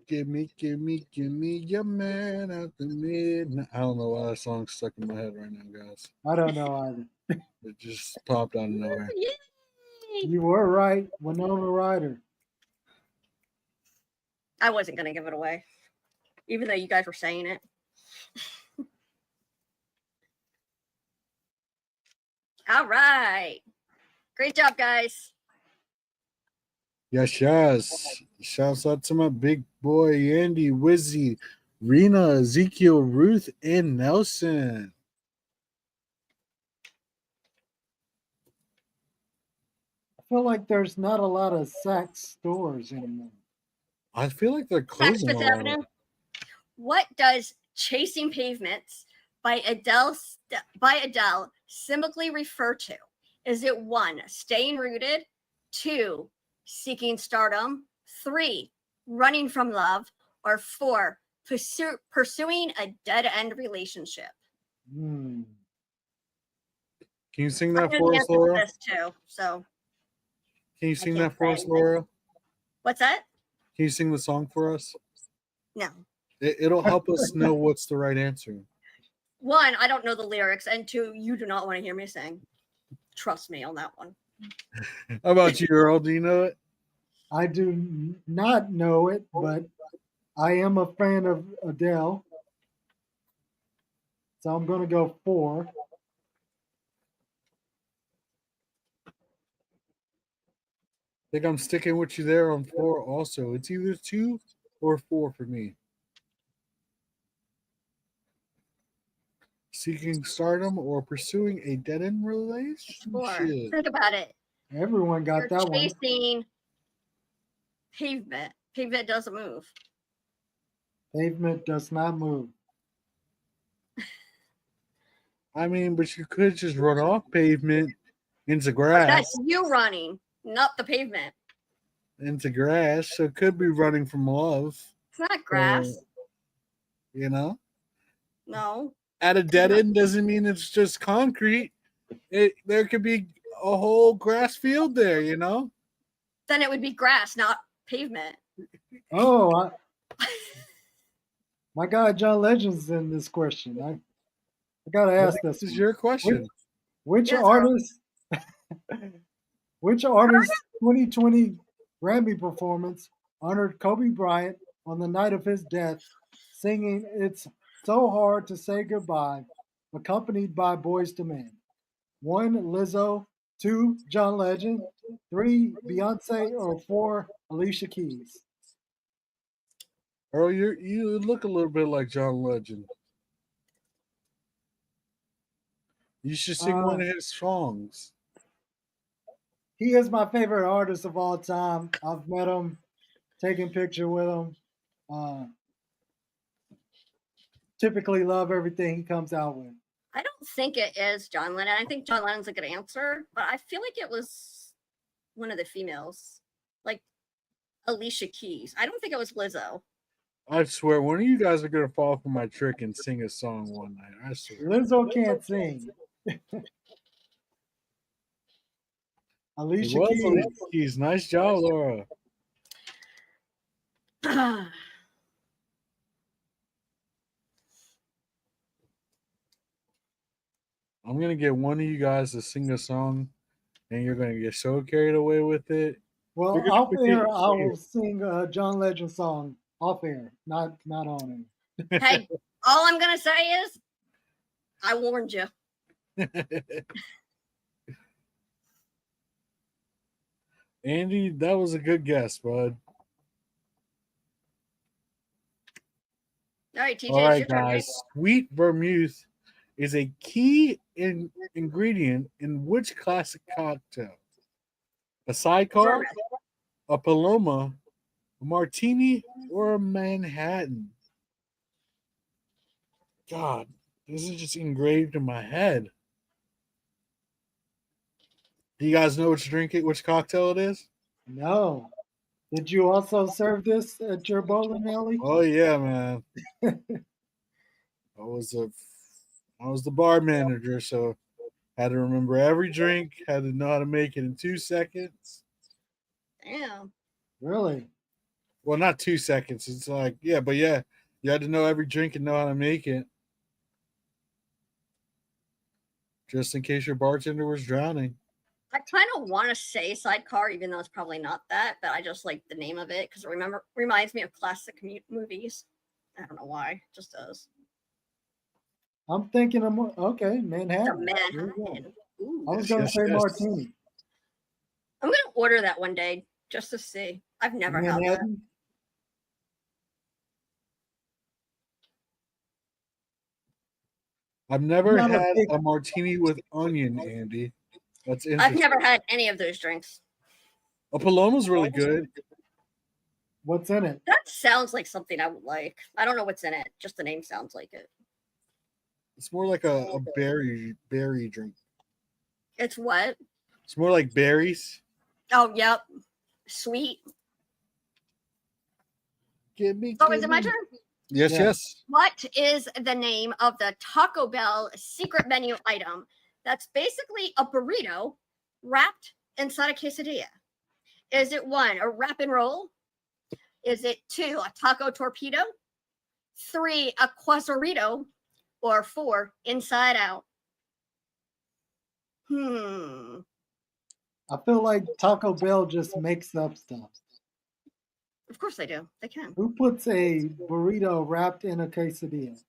Give me your man at the midnight. I don't know why that song's stuck in my head right now, guys. I don't know either. It just popped out of nowhere. Yay! You were right, Winona Ryder. I wasn't going to give it away, even though you guys were saying it. All right. Great job, guys. Yes. Shouts out to my big boy Andy, Wizzy, Rena, Ezekiel, Ruth, and Nelson. I feel like there's not a lot of Saks stores anymore. I feel like they're Saks closing Fifth a lot. Avenue. What does Chasing Pavements by Adele symbolically refer to? Is it 1, staying rooted, 2, seeking stardom, 3, running from love, or 4, pursuing a dead-end relationship? Hmm. Can you sing I that know for the us, answer to Laura? this too. So Can you I sing can't that for say us, anything. Laura? What's that? Can you sing the song for us? No. It'll help us know what's the right answer. 1, I don't know the lyrics, and 2, you do not want to hear me sing. Trust me on that one. How about you, Earl? Do you know it? I do not know it, but I am a fan of Adele. So I'm going to go 4. I think I'm sticking with you there on 4 also. It's either 2 or 4 for me. Seeking stardom or pursuing a dead-end 4. relationship. Think about it. Everyone got You're that one. chasing pavement. Pavement doesn't move. Pavement does not move. I mean, but you could just run off pavement into But grass. that's you running, not the pavement. Into grass, so it could be running from love. It's not grass. You know? No. At a dead end doesn't mean it's just concrete. There could be a whole grass field there, you know? Then it would be grass, not pavement. Oh, my guy John Legend's in this question. I got to ask this. This is your question. Which Yes, artist? Which artist's 2020 Grammy performance honored Kobe Bryant on the night of his death, singing "It's So Hard to Say Goodbye," accompanied by Boyz II Men? 1, Lizzo. 2, John Legend. 3, Beyonce. Or 4, Alicia Keys. Earl, you look a little bit like John Legend. You should sing one of his songs. He is my favorite artist of all time. I've met him, taken picture with him. Typically love everything he comes out with. I don't think it is John Lennon. I think John Lennon's a good answer, but I feel like it was one of the females, like Alicia Keys. I don't think it was Lizzo. I swear, one of you guys are gonna fall for my trick and sing a song one night. I swear. Lizzo can't sing. Alicia Keys. Alicia Keys. Nice job, Laura. I'm gonna get one of you guys to sing a song, and you're gonna get so carried away with it. Well, off air, I will sing a John Legend song off air, not on air. Hey, all I'm gonna say is, I warned you. Andy, that was a good guess, bud. All right, TJ, All right, your turn. guys. Sweet vermouth is a key ingredient in which classic cocktail? A sidecar, a Paloma, a martini, or a Manhattan? God, this is just engraved in my head. Do you guys know which cocktail it is? No. Did you also serve this at your bowling alley? Oh yeah, man. I was the bar manager, so had to remember every drink, had to know how to make it in 2 seconds. Damn. Really? Well, not 2 seconds. It's like, yeah, you had to know every drink and know how to make it. Just in case your bartender was drowning. I kind of want to say sidecar, even though it's probably not that, but I just like the name of it because it reminds me of classic movies. I don't know why, it just does. I'm thinking of Manhattan. Manhattan. I was going to say martini. I'm going to order that one day just to see. I've never had that. Manhattan. I've never Not a had big- a martini with onion, Andy. That's I've interesting. never had any of those drinks. A Paloma's really good. What's in it? That sounds like something I would like. I don't know what's in it. Just the name sounds like it. It's more like a berry drink. It's what? It's more like berries. Oh, yep. Sweet. Give me. Oh, is it my turn? Yes, Yeah. yes. What is the name of the Taco Bell secret menu item that's basically a burrito wrapped inside a quesadilla? Is it 1, a wrap and roll? Is it 2, a taco torpedo? 3, a quesarito? Or 4, inside out? I feel like Taco Bell just makes up stuff. Of course they do. They can. Who puts a burrito wrapped in a quesadilla?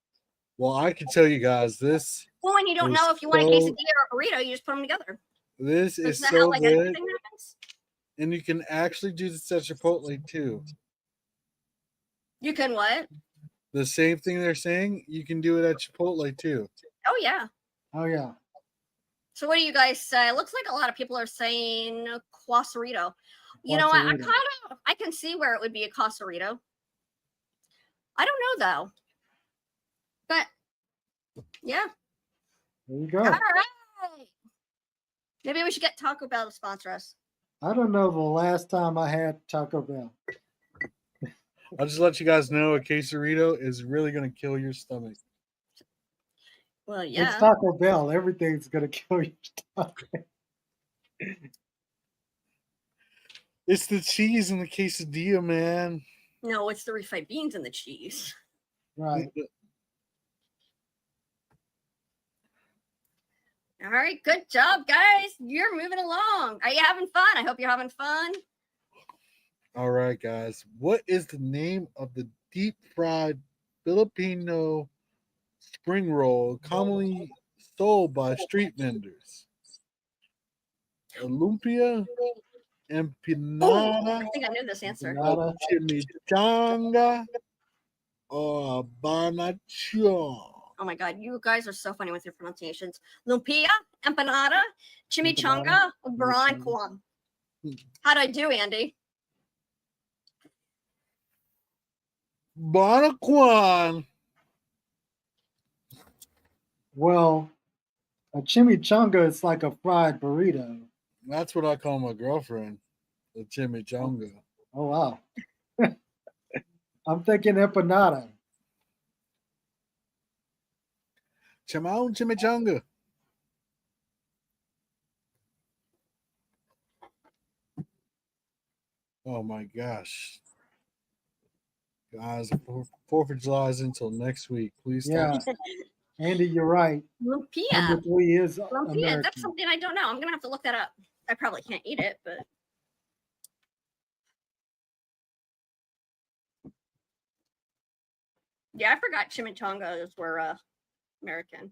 Well, I can tell you guys this. Well, when you don't It's know if you want a so- quesadilla or a burrito, you just put them together. This Isn't is that how so like good, everything happens? and you can actually do this at Chipotle too. You can what? The same thing they're saying, you can do it at Chipotle too. Oh yeah. Oh yeah. So what do you guys say? It looks like a lot of people are saying quesarito. You know what? Quesarito. I can see where it would be a quesarito. I don't know though. But yeah. There you go. All right. Maybe we should get Taco Bell to sponsor us. I don't know the last time I had Taco Bell. I'll just let you guys know a quesarito is really going to kill your stomach. Well, yeah. It's Taco Bell. Everything's gonna kill your stomach. It's the cheese in the quesadilla, man. No, it's the refried beans and the cheese. Right. All right, good job, guys. You're moving along. Are you having fun? I hope you're having fun. All right, guys. What is the name of the deep fried Filipino spring roll commonly sold by street vendors? Lumpia, empanada, I think I knew this answer. Nada. chimichanga, or banachon? Oh my God, you guys are so funny with your pronunciations. Lumpia, empanada, chimichanga, barangquan. How'd I do, Andy? Banachon. Well, a chimichanga is like a fried burrito. That's what I call my girlfriend, the chimichanga. Oh wow. I'm thinking empanada. Chimichanga. Oh my gosh. Guys, 4th of July is until next week. Please Yeah. stop. Andy, you're right. Lumpia. Number 3 is Lumpia, American. that's something I don't know. I'm gonna have to look that up. I probably can't eat it, but yeah, I forgot chimichangas were American.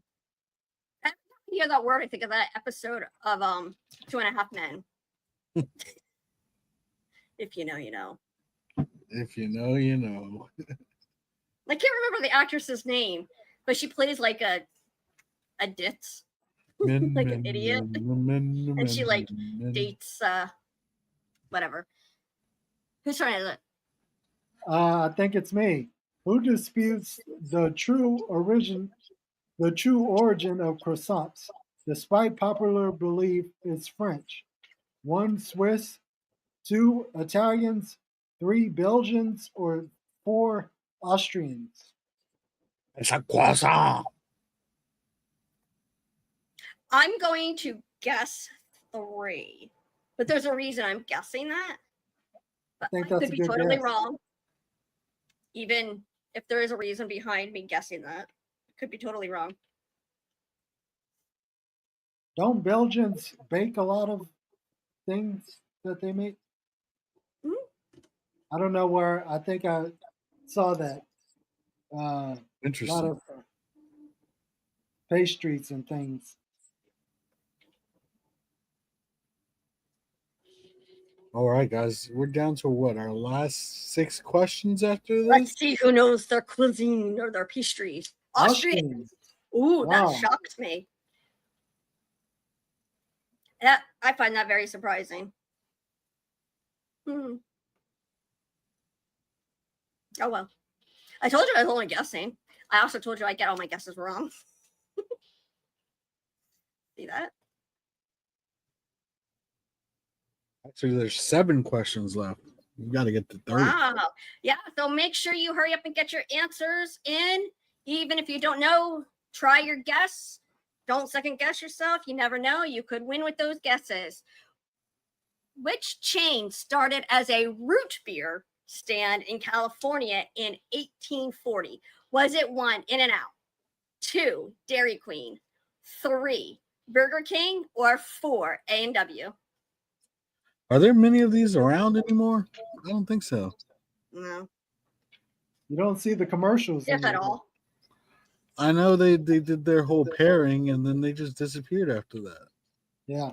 Every time I hear that word, I think of that episode of 2.5 Men. If you know, you know. If you know, you know. I can't remember the actress's name, but she plays like a ditz. Like an idiot. And she like dates whatever. Whose turn is it? I think it's me. Who disputes the true origin of croissants, despite popular belief it's French? 1 Swiss, 2 Italians, 3 Belgians, or 4 Austrians? It's a croissant. I'm going to guess 3, but there's a reason I'm guessing that. But think I that's could a be good totally guess. wrong. Even if there is a reason behind me guessing that, it could be totally wrong. Don't Belgians bake a lot of things that they make? Mhm. I don't know where. I think I saw that. A lot Interesting. of pastries and things. All right, guys, we're down to what, our last 6 questions after this? Let's see who knows their cuisine or their pastries. Austrian. Ooh, that Wow. shocked me. Yeah, I find that very surprising. Oh well. I told you I was only guessing. I also told you I get all my guesses wrong. See that? Actually, there's 7 questions left. You got to get to 30. Wow. Yeah, so make sure you hurry up and get your answers in. Even if you don't know, try your guess. Don't second guess yourself. You never know. You could win with those guesses. Which chain started as a root beer stand in California in 1840? Was it 1, In-N-Out, 2, Dairy Queen, 3, Burger King, or 4, A&W? Are there many of these around anymore? I don't think so. No, You don't see the commercials if at anymore. all. I know they did their whole pairing and then they just disappeared after that. Yeah.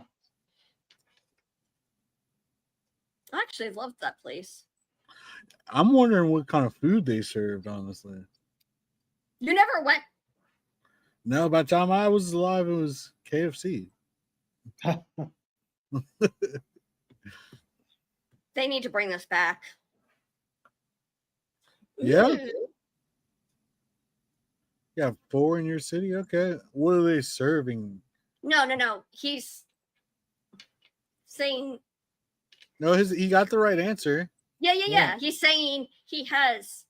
I actually loved that place. I'm wondering what kind of food they served, honestly. You never went. No, by the time I was alive, it was KFC. They need to bring this back. Yeah? Ooh. You have 4 in your city? Okay. What are they serving? No. He's saying, No, he got the right answer. yeah. He's saying he has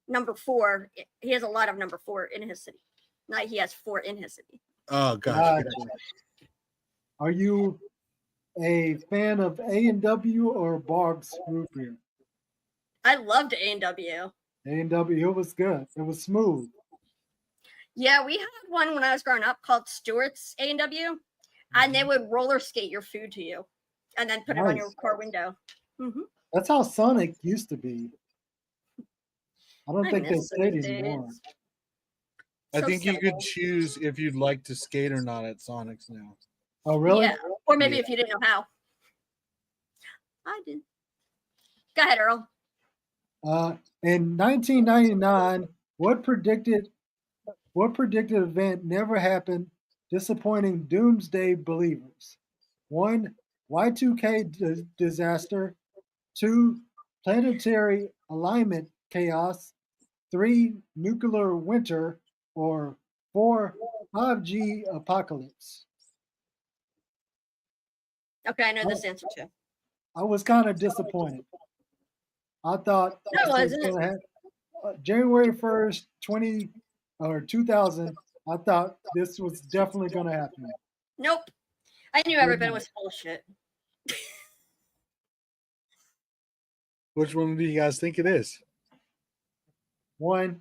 number 4. He has a lot of number 4 in his city. Not he has 4 in his city. Oh, gosh. Gotcha. Are you a fan of A&W or Boggs root beer? I loved A&W. A&W, it was good. It was smooth. Yeah, we had one when I was growing up called Stewart's A&W, and they would roller skate your food to you and then put it on your Nice. car window. That's how Sonic used to be. I don't I think they miss those skate anymore. days. I So think you could simple. choose if you'd like to skate or not at Sonic's now. Oh, really? Yeah, or maybe Yeah. if you didn't know how. I did. Go ahead, Earl. In 1999, what predicted event never happened, disappointing doomsday believers? 1, Y2K disaster. 2, planetary alignment chaos. 3, nuclear winter. Or 4, 5G apocalypse. Okay, I know this answer too. I was kind of disappointed. I thought No, this was wasn't. going to happen. January 1st, 2000, I thought this was definitely going to happen. Nope. I knew everybody was full of shit. Which one do you guys think it is? 1,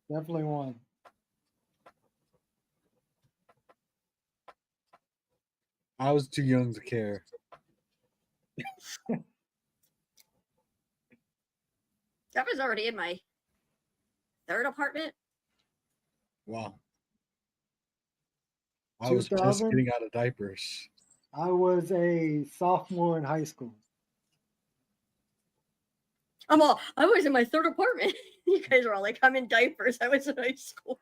definitely 1. I was too young to care. That was already in my 3rd apartment. Wow. I was just 2000? getting out of diapers. I was a sophomore in high school. I was in my 3rd apartment. You guys were all like, I'm in diapers. I was in high school.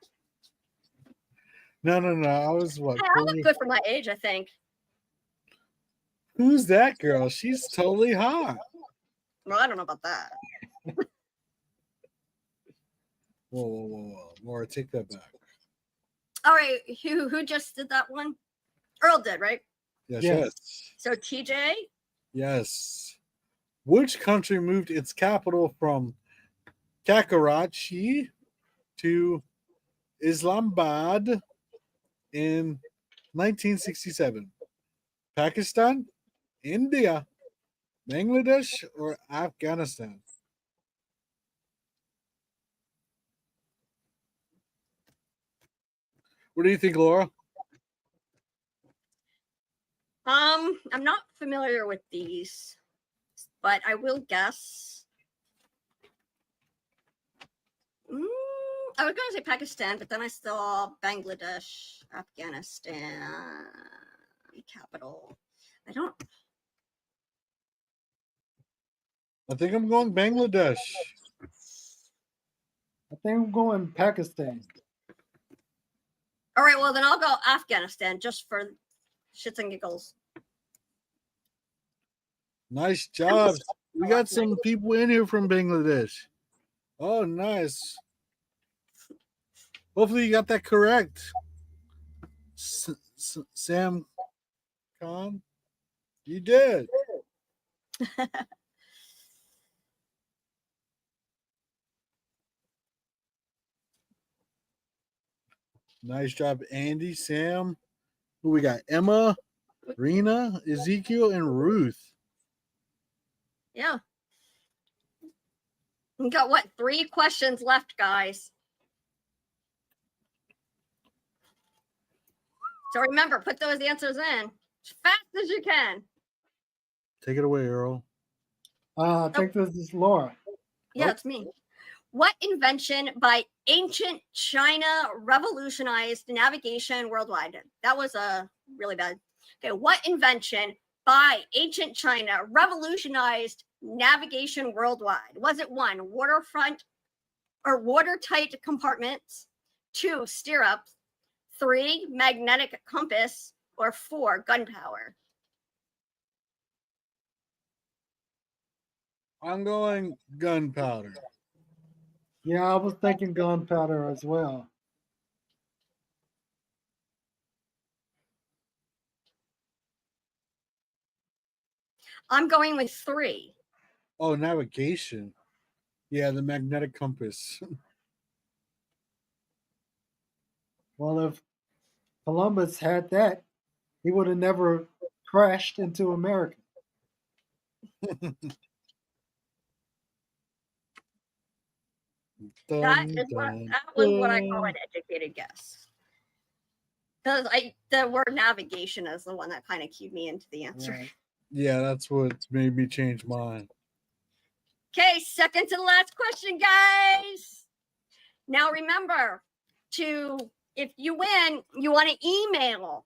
No. I was what? Hey, I look good for my age, I think. Who's that girl? She's totally hot. Well, I don't know about that. Whoa. Laura, take that back. All right, who just did that one? Earl did, right? Yes. So TJ? Yes. Which country moved its capital from Karachi to Islamabad in 1967? Pakistan, India, Bangladesh, or Afghanistan? What do you think, Laura? I'm not familiar with these, but I will guess. I was going to say Pakistan, but then I saw Bangladesh, Afghanistan, capital. I don't. I think I'm going Bangladesh. I think I'm going Pakistan. All right, well, then I'll go Afghanistan just for shits and giggles. Nice job. We got some people in here from Bangladesh. Oh, nice. Hopefully you got that correct. Sam Khan, you did. Nice job, Andy, Sam. Who we got? Emma, Rena, Ezekiel, and Ruth. Yeah. We got what? 3 questions left, guys. So remember, put those answers in as fast as you can. Take it away, Earl. I think this is Laura. Yeah, Oh. it's me. What invention by ancient China revolutionized navigation worldwide? That was really bad. Okay, what invention by ancient China revolutionized navigation worldwide? Was it 1, waterfront or watertight compartments, 2, stirrups, 3, magnetic compass, or 4, gunpowder? I'm going gunpowder. Yeah, I was thinking gunpowder as well. I'm going with 3. Oh, navigation. Yeah, the magnetic compass. Well, if Columbus had that, he would have never crashed into America. That was what I call an educated guess. Because the word navigation is the one that kind of cued me into the answer. Right. Yeah, that's what made me change mine. Okay, second to the last question, guys. Now remember if you win, you want to email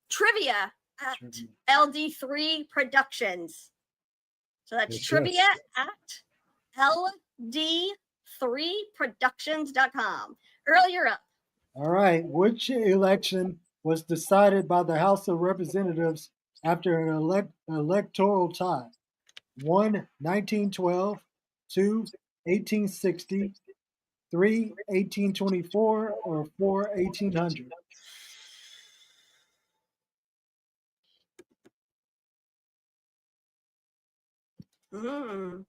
trivia at LD3 Productions. So that's trivia at LD3productions.com. Earl, you're up. All right. Which election was decided by the House of Representatives after an electoral tie? 1, 1912, 2, 1860, 3, 1824, or 4, 1800? I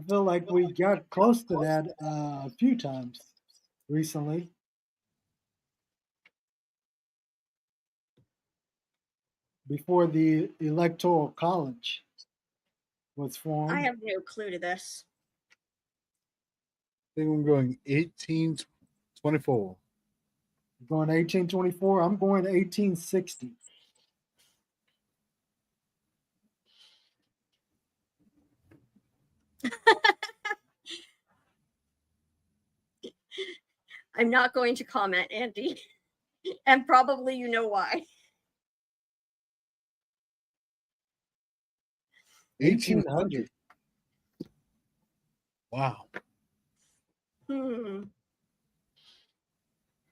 feel like we got close to that a few times recently. Before the Electoral College was formed. I have no clue to this. I think I'm going 1824. You're going 1824. I'm going 1860. I'm not going to comment, Andy. And probably you know why. 1800. Wow. All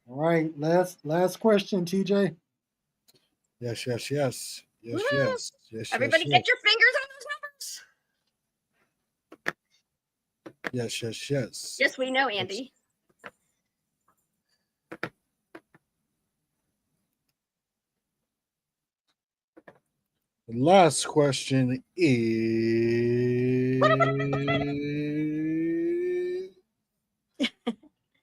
right, last question, TJ. Yes. Everybody get your fingers on those numbers. Yes. Yes, we know, Andy. The last question is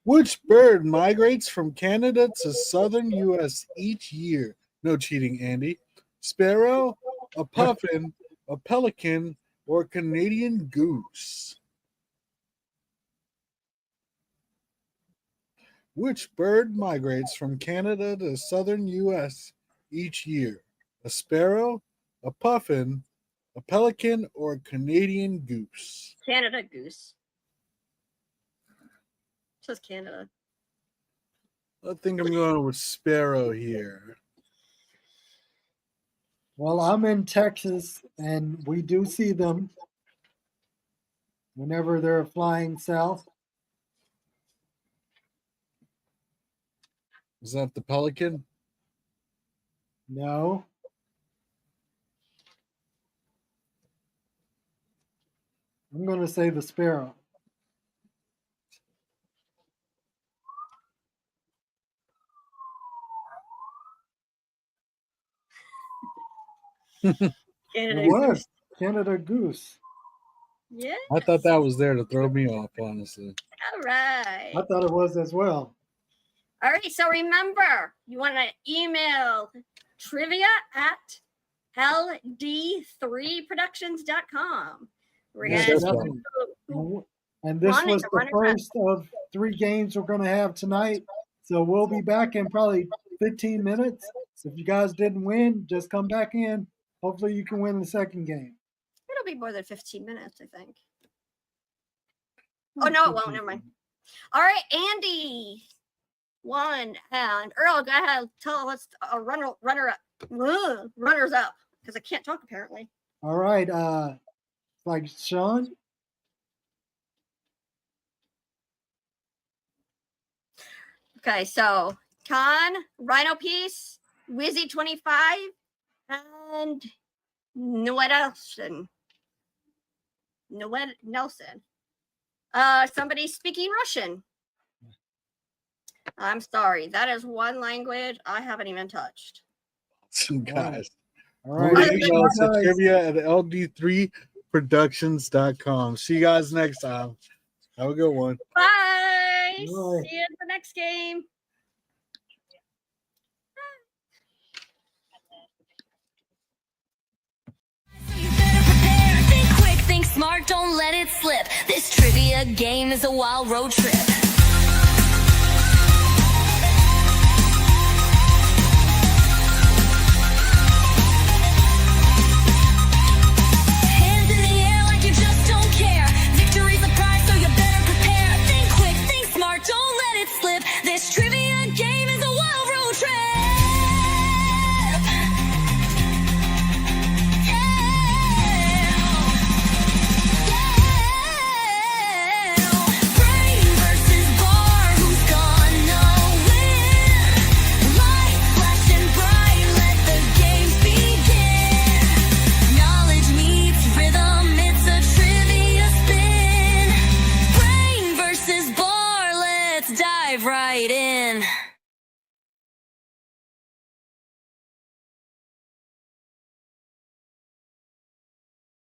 which bird migrates from Canada to southern U.S. each year? No cheating, Andy. Sparrow, a puffin, a pelican, or a Canadian goose? Which bird migrates from Canada to southern U.S. each year? A sparrow, a puffin, a pelican, or a Canadian goose? Canada goose. It says Canada. I think I'm going with sparrow here. Well, I'm in Texas, and we do see them whenever they're flying south. Is that the pelican? No. I'm going to say the sparrow. Canada It was Goose. Canada goose. Yeah. I thought that was there to throw me off, honestly. All right. I thought it was as well. All right. So remember, you want to email trivia@ld3productions.com. We're Yes, gonna that's see who- And this Run it, was the run it, run. first of 3 games we're going to have tonight. So we'll be back in probably 15 minutes. If you guys didn't win, just come back in. Hopefully you can win the second game. It'll be more than 15 minutes, I think. Oh, no, it won't. Never mind. All right, Andy won. And Earl, go ahead. Tell us runners up, because I can't talk apparently. All right. Like Sean. Okay, so Con, Rhino Piece, Wizzy 25, and Noet Nelson. Noet Nelson. Somebody speaking Russian. I'm sorry. That is one language I haven't even touched. Some guys. All right. Email us at trivia@ld3productions.com. See you guys next time. Have a good one. Bye. Bye. See you in the next game. So you better prepare. Think quick, think smart, don't let it slip. This trivia game is a wild road trip.